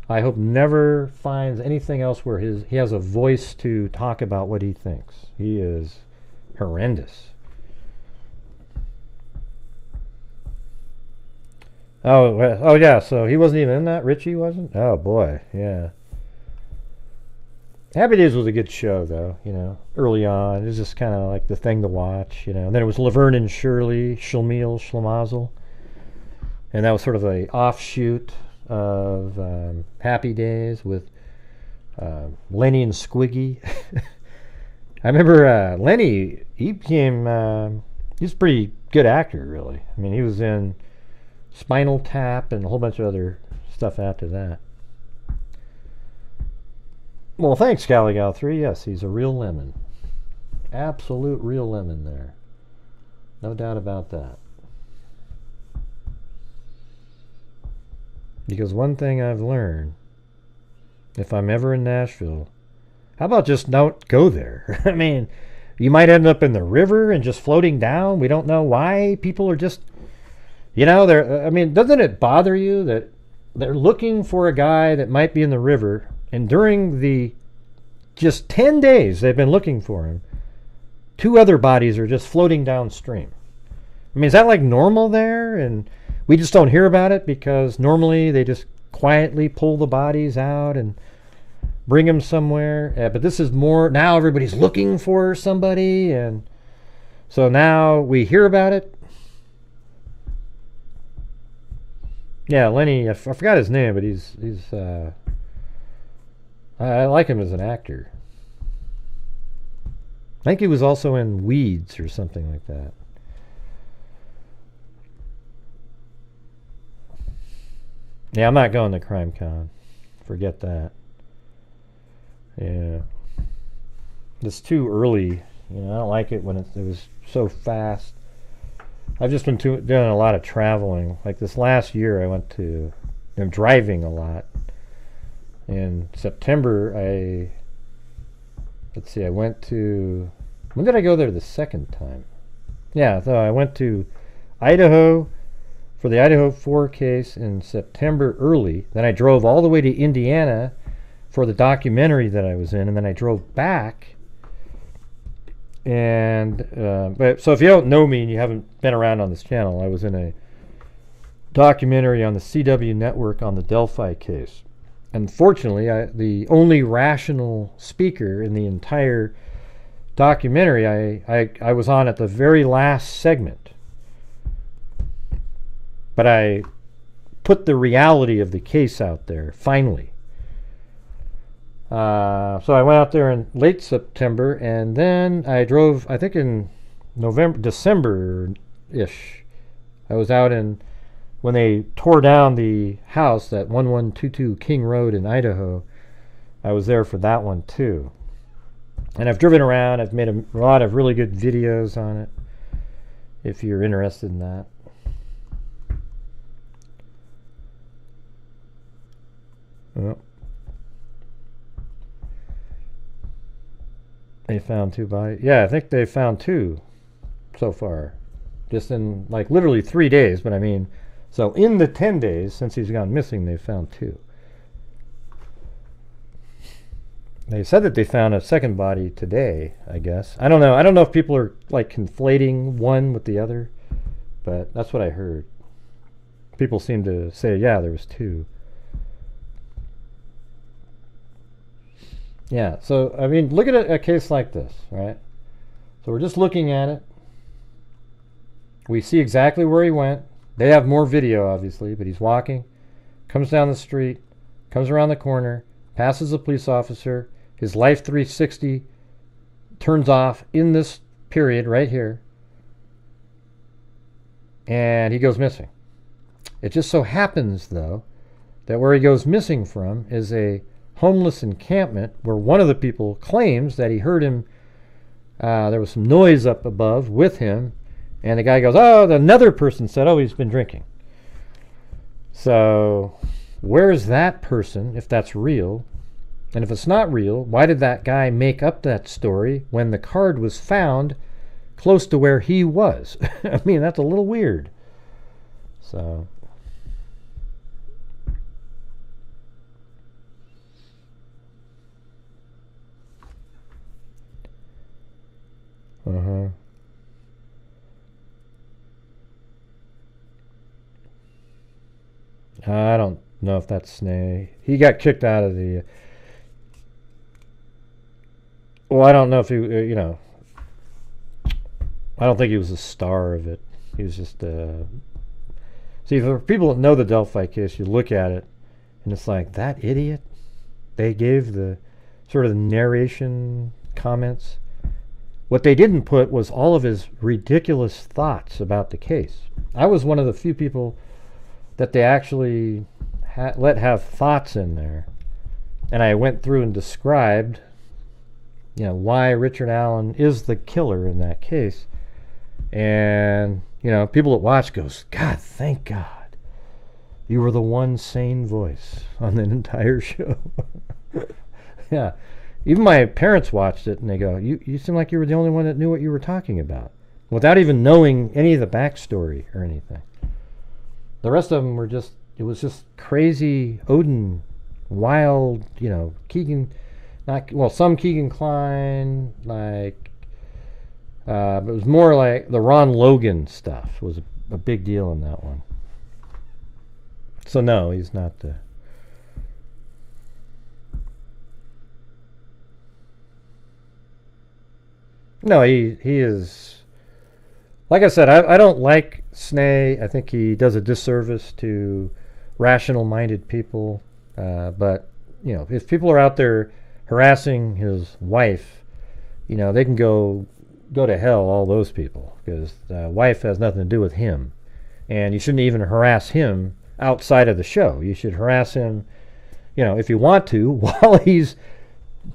I hope never finds anything else where he has a voice to talk about what he thinks. He is horrendous. Oh yeah, so he wasn't even in that? Richie wasn't? Oh boy, yeah. Happy Days was a good show, though, early on. It was just kind of like the thing to watch, And then it was Laverne and Shirley, Schlemiel, Schlemazel. And that was sort of a offshoot of Happy Days with Lenny and Squiggy. I remember Lenny, he became, he's a pretty good actor, really. I mean, he was in Spinal Tap and a whole bunch of other stuff after that. Well, thanks, Gallagher 3. Yes, he's a real lemon. Absolute real lemon there. No doubt about that. Because one thing I've learned, if I'm ever in Nashville, how about just don't go there? I mean, you might end up in the river and just floating down. We don't know why people are just, I mean, doesn't it bother you that they're looking for a guy that might be in the river, and during the just 10 days they've been looking for him, 2 other bodies are just floating downstream? I mean, is that like normal there? And we just don't hear about it because normally they just quietly pull the bodies out and bring them somewhere. But this is more, now everybody's looking for somebody, and So now we hear about it. Yeah, Lenny, I forgot his name, but he's I like him as an actor. I think he was also in Weeds or something like that. Yeah, I'm not going to CrimeCon. Forget that. Yeah. It's too early. You know, I don't like it when it was so fast. I've just been doing a lot of traveling. Like this last year, I'm driving a lot. In September, I went to, when did I go there the second time? Yeah, so I went to Idaho for the Idaho 4 case in September early. Then I drove all the way to Indiana for the documentary that I was in, and then I drove back. And but so if you don't know me and you haven't been around on this channel, I was in a documentary on the CW network on the Delphi case. Unfortunately, the only rational speaker in the entire documentary, I was on at the very last segment. But I put the reality of the case out there, finally. So I went out there in late September, and then I drove, I think in December-ish. I was out in, when they tore down the house at 1122 King Road in Idaho, I was there for that one too. And I've driven around, I've made a lot of really good videos on it, if you're interested in that. Well, they found 2 bodies. Yeah, I think they found 2 so far. Just in, like, literally 3 days, but I mean, so in the 10 days since he's gone missing, they found 2. They said that they found a second body today, I guess. I don't know. I don't know if people are, like, conflating one with the other, but that's what I heard. People seem to say, yeah, there was 2. Yeah, so, I mean, look at a case like this, right? So we're just looking at it. We see exactly where he went. They have more video, obviously, but he's walking, comes down the street, comes around the corner, passes a police officer. His Life 360 turns off in this period right here, and he goes missing. It just so happens, though, that where he goes missing from is a homeless encampment where one of the people claims that he heard him, there was some noise up above with him, and the guy goes, oh, another person said, oh, he's been drinking. So where's that person, if that's real? And if it's not real, why did that guy make up that story when the card was found close to where he was? I mean, that's a little weird. So I don't know if that's Snay. He got kicked out of the... Well, I don't know if he, you know... I don't think he was a star of it. He was just... See, for people that know the Delphi case, you look at it, and it's like, that idiot? They gave the sort of narration comments. What they didn't put was all of his ridiculous thoughts about the case. I was one of the few people that they actually let have thoughts in there. And I went through and described, you know, why Richard Allen is the killer in that case. And, you know, people that watch goes, God, thank God. You were the one sane voice on the entire show. Yeah. Even my parents watched it, and they go, you seem like you were the only one that knew what you were talking about, without even knowing any of the backstory or anything. The rest of them were just, it was just crazy Odin, wild, you know, Keegan, some Keegan Kline, like, but it was more like the Ron Logan stuff was a big deal in that one. So no, he's not the... No, he is like I said, I don't like Snay. I think he does a disservice to rational-minded people. But, you know, if people are out there harassing his wife, you know, they can go to hell, all those people, because wife has nothing to do with him. And you shouldn't even harass him outside of the show. You should harass him, you know, if you want to, while he's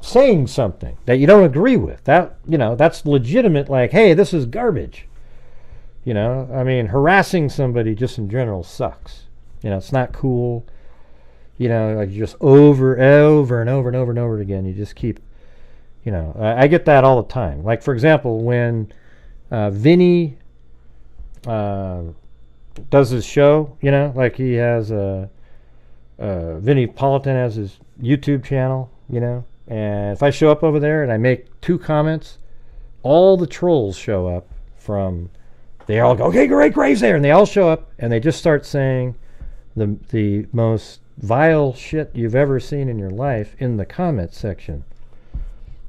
saying something that you don't agree with. That, you know, that's legitimate, like, hey, this is garbage. You know, I mean, harassing somebody just in general sucks. You know, it's not cool. You know, like just over and over and over again. You just keep, you know, I get that all the time. Like, for example, when Vinny does his show, you know, like he has Vinny Politan has his YouTube channel, you know, and if I show up over there and I make 2 comments, all the trolls show up from, they all go, okay, great, Gray's there, and they all show up and they just start saying the most vile shit you've ever seen in your life in the comment section.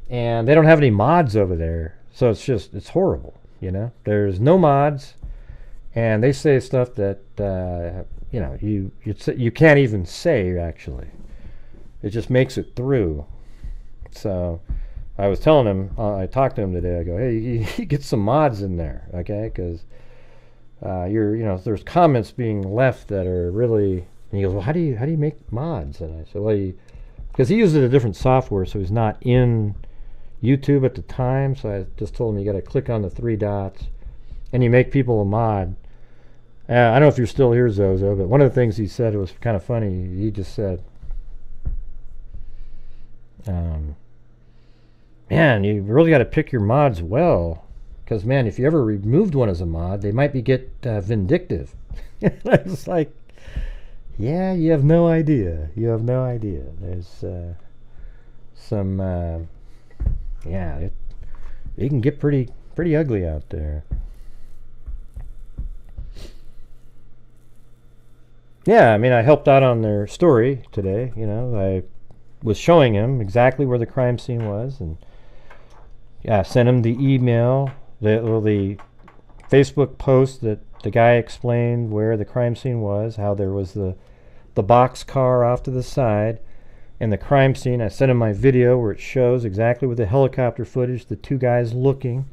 And they don't have any mods over there, so it's horrible, you know. There's no mods, and they say stuff that you know, you can't even say, actually. It just makes it through. So I was telling him, I talked to him today, I go, hey, you get some mods in there, okay, because you know, there's comments being left that are really. And he goes, well, how do you make mods? And I said, well, because he uses a different software, so he's not in YouTube at the time. So I just told him you got to click on the 3 dots, and you make people a mod. I don't know if you're still here, Zozo, but one of the things he said, it was kind of funny. He just said, man, you really got to pick your mods well, because, man, if you ever removed one as a mod, they might get vindictive. I was like, yeah, you have no idea. You have no idea. There's some, yeah, it can get pretty ugly out there. Yeah, I mean, I helped out on their story today. You know, I was showing him exactly where the crime scene was, and yeah, sent him the email, the Facebook post that the guy explained where the crime scene was, how there was the box car off to the side, and the crime scene. I sent him my video where it shows exactly with the helicopter footage, the 2 guys looking,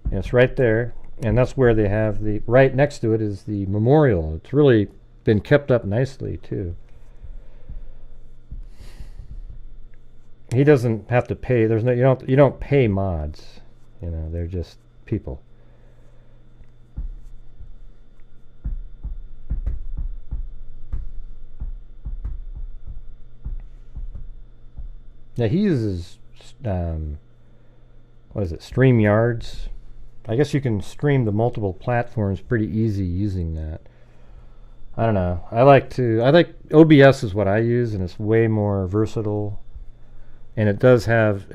and it's right there. And that's where they have right next to it is the memorial. It's really been kept up nicely too. He doesn't have to pay. There's no, you don't pay mods. You know, they're just people. Yeah, he uses, what is it, StreamYards. I guess you can stream to multiple platforms pretty easy using that. I don't know. I like OBS is what I use, and it's way more versatile. And it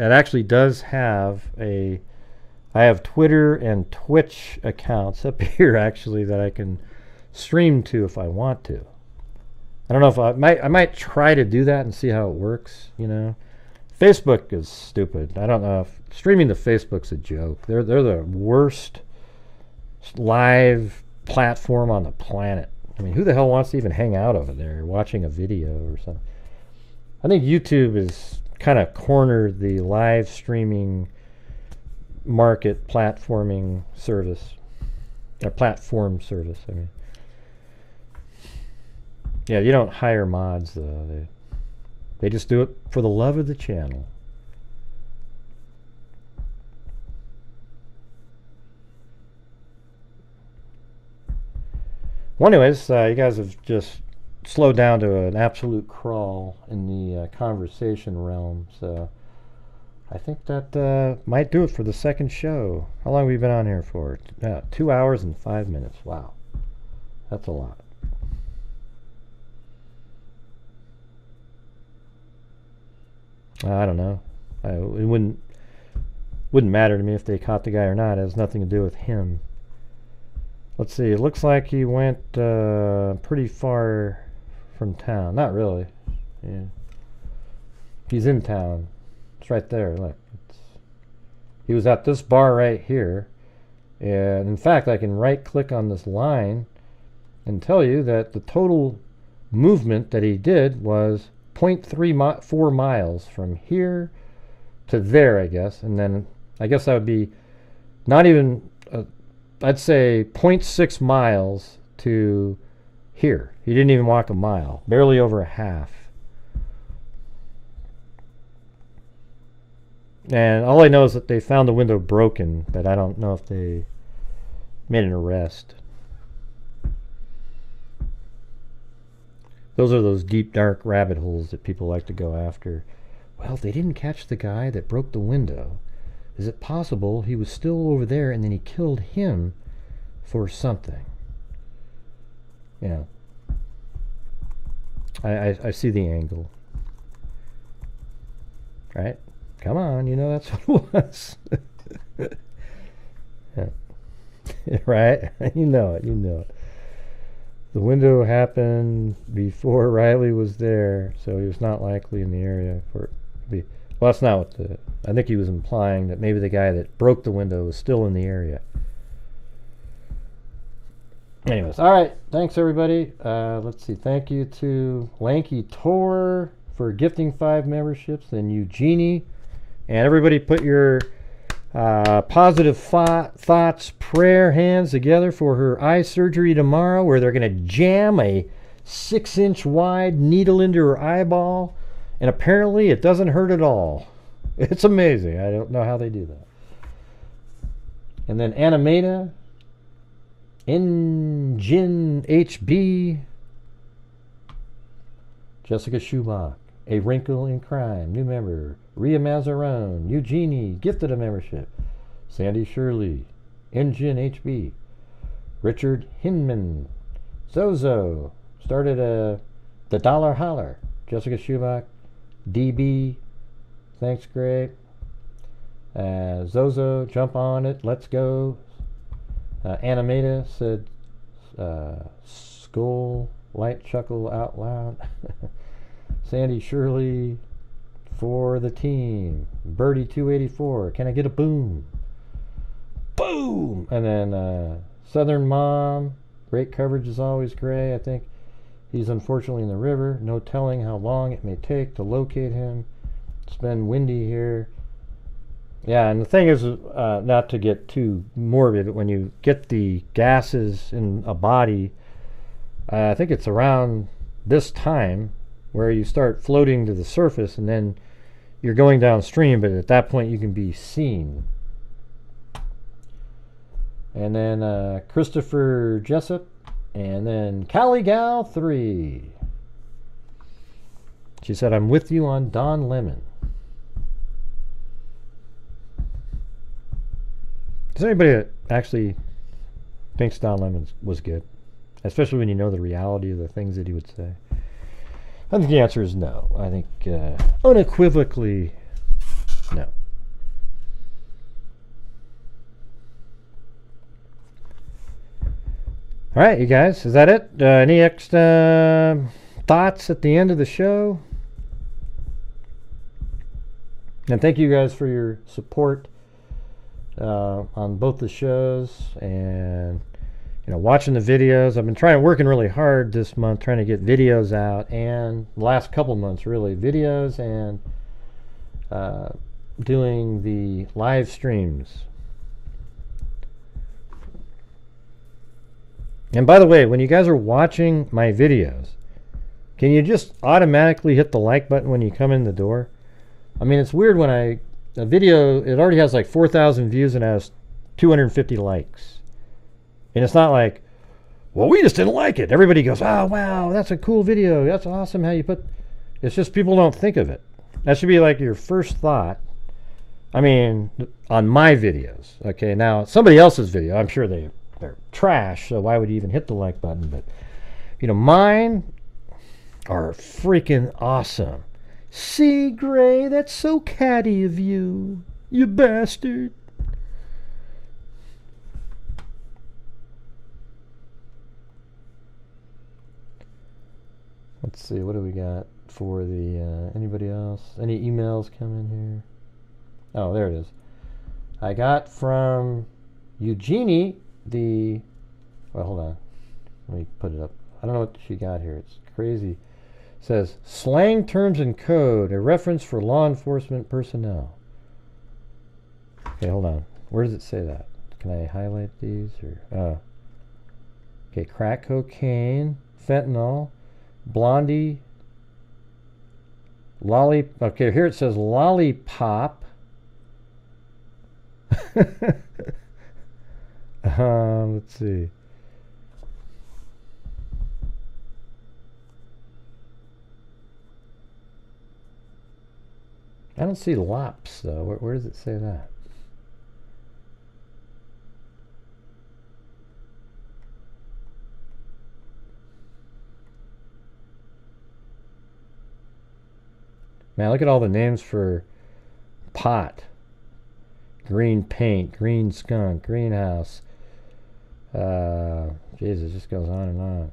actually does have I have Twitter and Twitch accounts up here, actually, that I can stream to if I want to. I don't know if I might try to do that and see how it works, you know. Facebook is stupid. I don't know if streaming to Facebook's a joke. They're the worst live platform on the planet. I mean, who the hell wants to even hang out over there watching a video or something? I think YouTube is kind of cornered the live streaming market platforming service. Or platform service, I mean. Yeah, you don't hire mods, though. They just do it for the love of the channel. Well, anyways, you guys have just slowed down to an absolute crawl in the conversation realm, so I think that might do it for the second show. How long have we been on here for? 2 hours and 5 minutes. Wow. That's a lot. I don't know. It wouldn't matter to me if they caught the guy or not. It has nothing to do with him. Let's see. It looks like he went pretty far from town. Not really. Yeah. He's in town. It's right there. Look. He was at this bar right here, And in fact, I can right click on this line and tell you that the total movement that he did was 0.34 miles from here to there, I guess. And then I guess that would be not even, I'd say 0.6 miles to here. He didn't even walk a mile, barely over a half. And all I know is that they found the window broken, but I don't know if they made an arrest. Those are those deep, dark rabbit holes that people like to go after. Well, if they didn't catch the guy that broke the window, is it possible he was still over there and then he killed him for something? Yeah. I see the angle. Right? Come on, you know that's what it was. Yeah. Right? You know it, you know it. The window happened before Riley was there, so he was not likely in the area for it to be. Well, that's not what I think he was implying, that maybe the guy that broke the window was still in the area. Anyways, all right. Thanks, everybody. Let's see. Thank you to Lanky Tor for gifting 5 memberships, and Eugenie. And everybody put your positive thoughts, prayer hands together for her eye surgery tomorrow, where they're going to jam a 6-inch wide needle into her eyeball. And apparently it doesn't hurt at all. It's amazing. I don't know how they do that. And then Animata, Engine HB, Jessica Schubach, A Wrinkle in Crime, new member, Ria Mazarone, Eugenie, gifted a membership, Sandy Shirley, Engine HB, Richard Hinman, Zozo, started the Dollar Holler, Jessica Schubach, DB, thanks Greg, Zozo, jump on it, let's go. Animata said, Skull, light chuckle out loud. Sandy Shirley, for the team. Birdie 284, can I get a boom? Boom! And then Southern Mom, great coverage as always, Gray. I think he's unfortunately in the river. No telling how long it may take to locate him. It's been windy here. Yeah, and the thing is, not to get too morbid, but when you get the gases in a body, I think it's around this time where you start floating to the surface, and then you're going downstream, but at that point you can be seen. And then Christopher Jessup, and then Callie Gal 3. She said, I'm with you on Don Lemon. Is there anybody that actually thinks Don Lemon was good? Especially when you know the reality of the things that he would say. I think the answer is no. I think unequivocally no. All right, you guys, is that it? Any extra thoughts at the end of the show? And thank you guys for your support on both the shows, and watching the videos. I've been working really hard this month trying to get videos out, and the last couple months really, videos and doing the live streams. And by the way, when you guys are watching my videos, can you just automatically hit the like button when you come in the door? I mean, it's weird when a video, it already has like 4,000 views and has 250 likes. And it's not like, well, we just didn't like it. Everybody goes, oh, wow, that's a cool video. That's awesome how you put... It's just people don't think of it. That should be like your first thought. I mean, on my videos. Okay, now, somebody else's video, I'm sure they're trash, so why would you even hit the like button? But, mine are freaking awesome. See, Gray, that's so catty of you, you bastard. Let's see, what do we got for the, anybody else? Any emails coming here? Oh, there it is. I got from Eugenie, the... Well, hold on. Let me put it up. I don't know what she got here. It's crazy. It says, slang terms and code, a reference for law enforcement personnel. Okay, hold on. Where does it say that? Can I highlight these? Or okay, crack cocaine, fentanyl, blondie, okay, here it says lollipop. Let's see. I don't see lops though. Where does it say that? Man, look at all the names for pot. Green paint, green skunk, greenhouse. Jesus, it just goes on and on.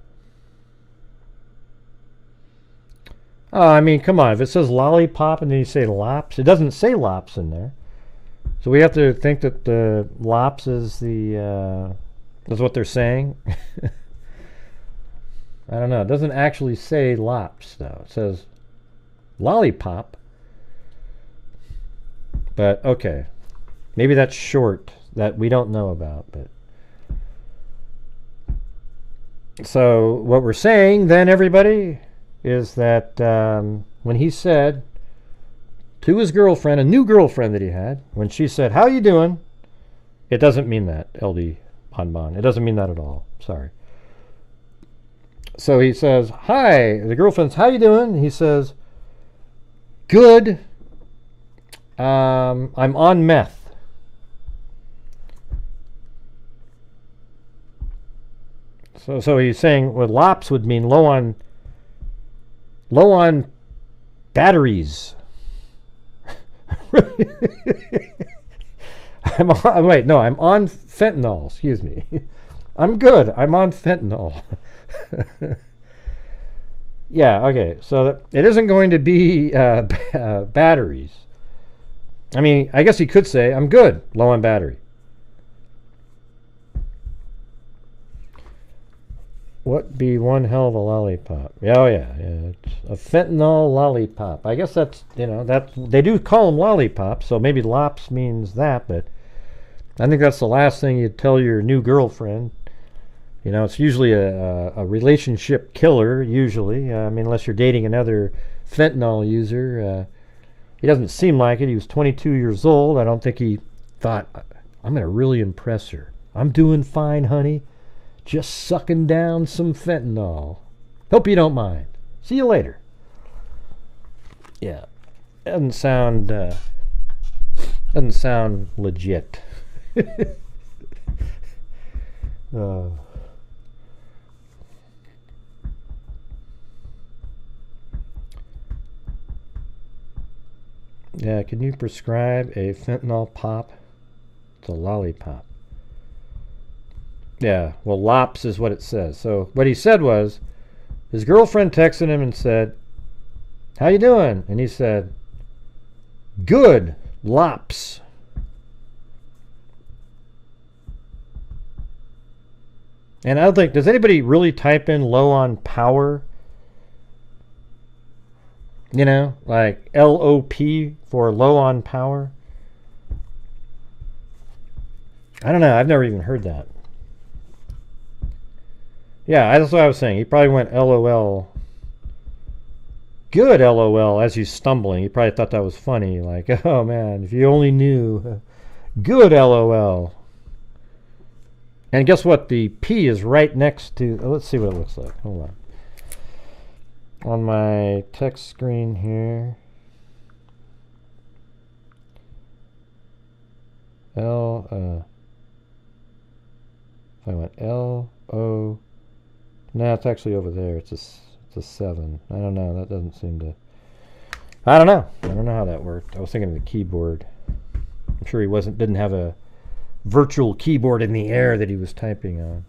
Oh, I mean, come on. If it says lollipop and then you say lops, it doesn't say lops in there. So we have to think that the lops is the is what they're saying. I don't know. It doesn't actually say lops though. It says lollipop. But okay. Maybe that's short that we don't know about, but so what we're saying then, everybody, is that when he said to his girlfriend, a new girlfriend that he had, when she said, "How you doing?" It doesn't mean that, LD Bonbon. It doesn't mean that at all. Sorry. So he says, "Hi." The girlfriend's, "How you doing?" He says, "Good. I'm on meth." So he's saying what lops would mean low on batteries. I'm on fentanyl. Excuse me. I'm good. I'm on fentanyl. Yeah. Okay. So it isn't going to be batteries. I mean, I guess he could say I'm good, low on battery. What be one hell of a lollipop? Oh yeah, it's a fentanyl lollipop. I guess that's, they do call them lollipops, so maybe lops means that, but I think that's the last thing you'd tell your new girlfriend. It's usually a relationship killer, usually. I mean, unless you're dating another fentanyl user. He doesn't seem like it. He was 22 years old. I don't think he thought, I'm going to really impress her. I'm doing fine, honey. Just sucking down some fentanyl. Hope you don't mind. See you later. Yeah. Doesn't sound legit. Yeah, can you prescribe a fentanyl pop? It's a lollipop. Yeah, well, lops is what it says. So what he said was, his girlfriend texted him and said, "How you doing?" And he said, "Good, lops." And I don't think, does anybody really type in low on power? Like LOP for low on power? I don't know. I've never even heard that. Yeah, that's what I was saying. He probably went LOL. Good LOL as he's stumbling. He probably thought that was funny. Like, oh man, if you only knew. Good LOL. And guess what? The P is right next to... let's see what it looks like. Hold on. On my text screen here. If I went L-O... No, it's actually over there. It's a 7. I don't know. That doesn't seem to... I don't know. I don't know how that worked. I was thinking of the keyboard. I'm sure he didn't have a virtual keyboard in the air that he was typing on.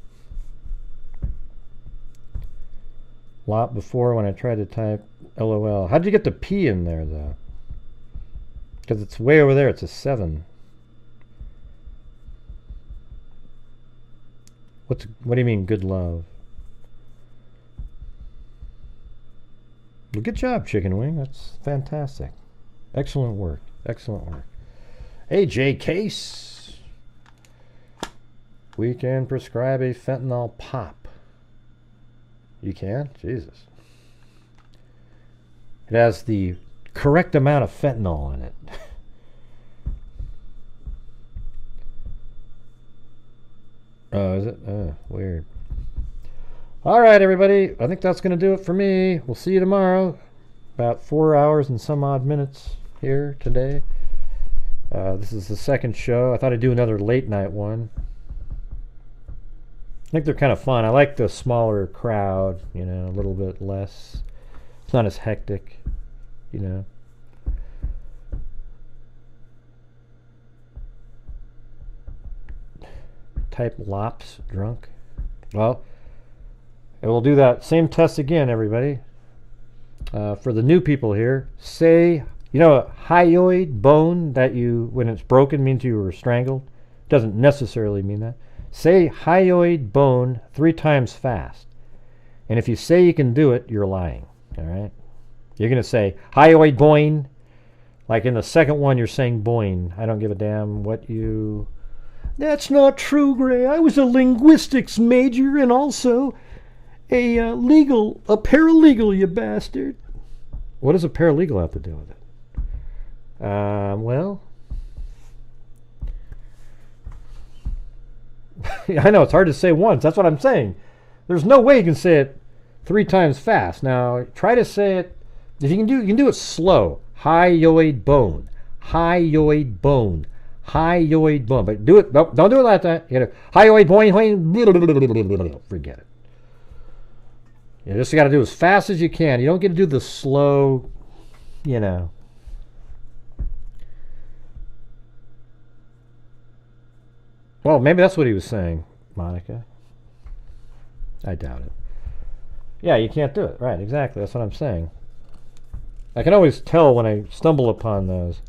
Lot before when I tried to type LOL. How did you get the P in there, though? Because it's way over there. It's a 7. What do you mean, good love? Well, good job, Chicken Wing. That's fantastic. Excellent work. Excellent work. Hey, J Case. We can prescribe a fentanyl pop. You can? Jesus. It has the correct amount of fentanyl in it. Oh, is it? Weird. All right, everybody. I think that's going to do it for me. We'll see you tomorrow. About 4 hours and some odd minutes here today. This is the second show. I thought I'd do another late night one. I think they're kind of fun. I like the smaller crowd, you know, a little bit less. It's not as hectic, you know. Type Lops drunk. Well, and we'll do that same test again, everybody. For the new people here, say, you know, a hyoid bone that you, when it's broken, means you were strangled. Doesn't necessarily mean that. Say hyoid bone 3 times fast. And if you say you can do it, you're lying. All right? You're going to say hyoid boing. Like in the second one, you're saying boing. I don't give a damn what you... That's not true, Gray. I was a linguistics major and also a paralegal, you bastard. What does a paralegal have to do with it? Well... I know, it's hard to say once. That's what I'm saying. There's no way you can say it 3 times fast. Now, try to say it. If you can do it slow. Hyoid bone. Hyoid bone. Hyoid bone. But do it. Nope, don't do it like that. You know, hyoid bone. Forget it. You just got to do as fast as you can. You don't get to do the slow, you know. Well, maybe that's what he was saying, Monica. I doubt it. Yeah, you can't do it. Right, exactly. That's what I'm saying. I can always tell when I stumble upon those.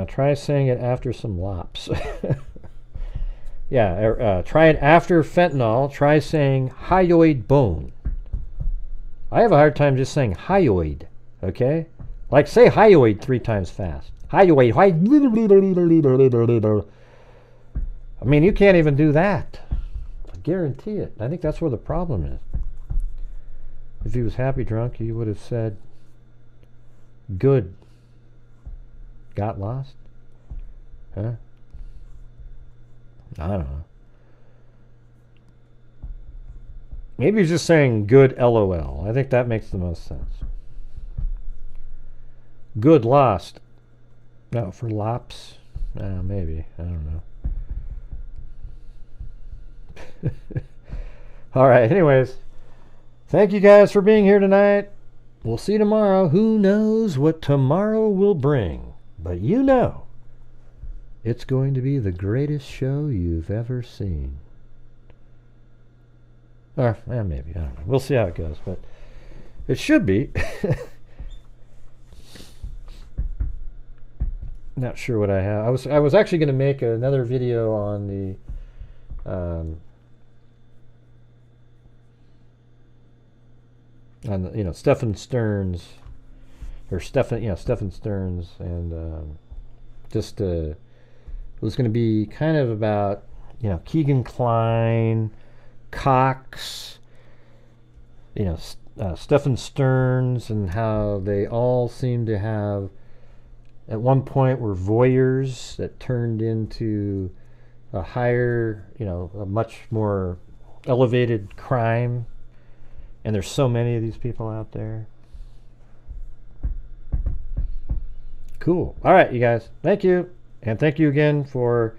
Try saying it after some lops. Yeah, try it after fentanyl. Try saying hyoid bone. I have a hard time just saying hyoid, okay? Like, say hyoid 3 times fast. Hyoid. I mean, you can't even do that. I guarantee it. I think that's where the problem is. If he was happy drunk, he would have said, good. Got lost? Huh? I don't know. Maybe he's just saying good LOL. I think that makes the most sense. Good lost. No, for lops? Maybe. I don't know. All right. Anyways, thank you guys for being here tonight. We'll see you tomorrow. Who knows what tomorrow will bring? But you know, it's going to be the greatest show you've ever seen. Or, maybe. I don't know. We'll see how it goes. But it should be. Not sure what I have. I was actually going to make another video on the Stephen Stearns, or Stephen Stearns, and just it was going to be kind of about Keegan Kline, Cox, Stephen Stearns, and how they all seem to have at one point were voyeurs that turned into a higher, a much more elevated crime. And there's so many of these people out there. Cool. All right, you guys. Thank you. And thank you again for,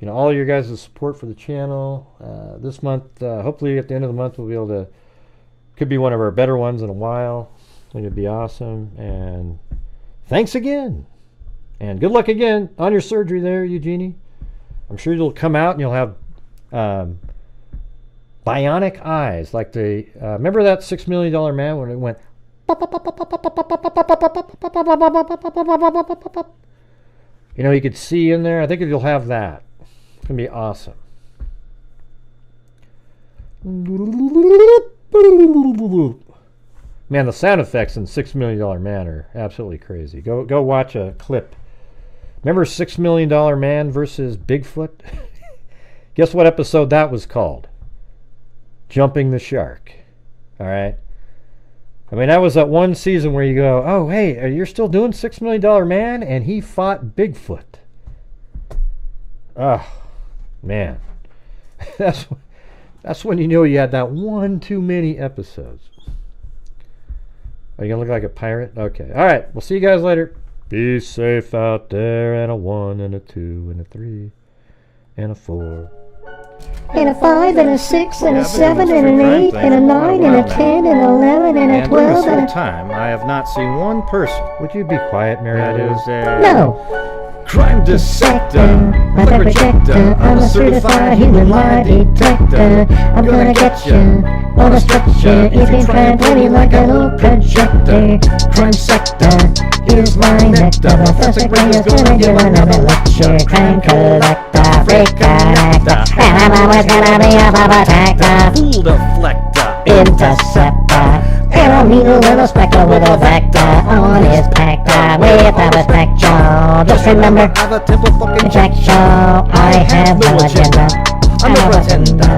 all of your guys' support for the channel. This month, hopefully at the end of the month, we'll be able to, could be one of our better ones in a while. I think it'd be awesome. And thanks again. And good luck again on your surgery there, Eugenie. I'm sure you'll come out and you'll have bionic eyes. Like the, remember that $6 Million Man when it went... You know, you could see in there. I think you'll have that. It's going to be awesome. Man, the sound effects in $6 Million Man are absolutely crazy. Go watch a clip. Remember $6 Million Man versus Bigfoot? Guess what episode that was called? Jumping the Shark. All right. I mean, that was that one season where you go, oh, hey, you're still doing $6 Million Man? And he fought Bigfoot. Oh, man. That's when you knew you had that one too many episodes. Are you going to look like a pirate? Okay. All right. We'll see you guys later. Be safe out there. And a 1 and a 2 and a 3 and a 4. And a 5 and a 6 and a 7 and an 8 and a 9 and a 10 and 11 and a 12 and and a time, I have not seen one person. Would you be quiet, Mary? That Lou? is a No. crime dissector, like a projector. I'm a certified human lie detector. I'm gonna get you on a structure if you try and play me like an old projector. Crime sector, here's my nectar. Professor Gray is gonna give another lecture. Crime collector, freak actor, and I'm always gonna be a Bob attacker. fool deflector, Interceptor, and a needle and a spectre with a vector on his pector with a spectral. Just remember, I have a temple fucking injection. I have no agenda. I'm a pretender,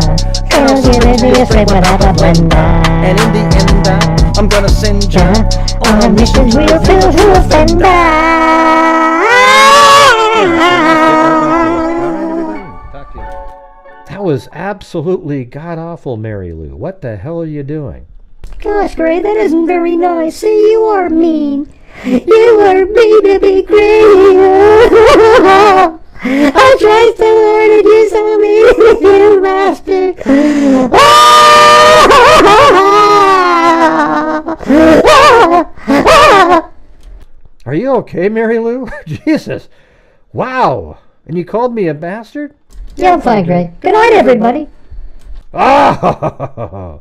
And I'll give it to you straight without a blender. and in the end, I'm gonna send you On a mission real to offender. That was absolutely god-awful, Mary Lou. What the hell are you doing? Gosh, Gray, that isn't very nice. See, you are mean. You are mean to be Gray. I tried so hard and you're so mean, you bastard. Are you okay, Mary Lou? Jesus. Wow. And you called me a bastard? Yeah, I'm fine, Gray. Good night, everybody. Oh!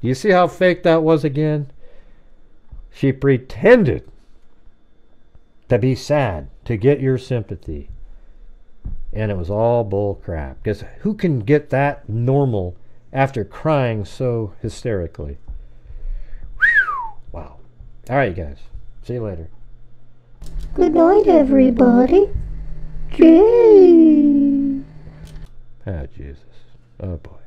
You see how fake that was again? She pretended to be sad to get your sympathy. And it was all bull crap. Because who can get that normal after crying so hysterically? Whew. Wow. All right, you guys. See you later. Good night, everybody. Jay. Oh, Jesus. Oh, boy.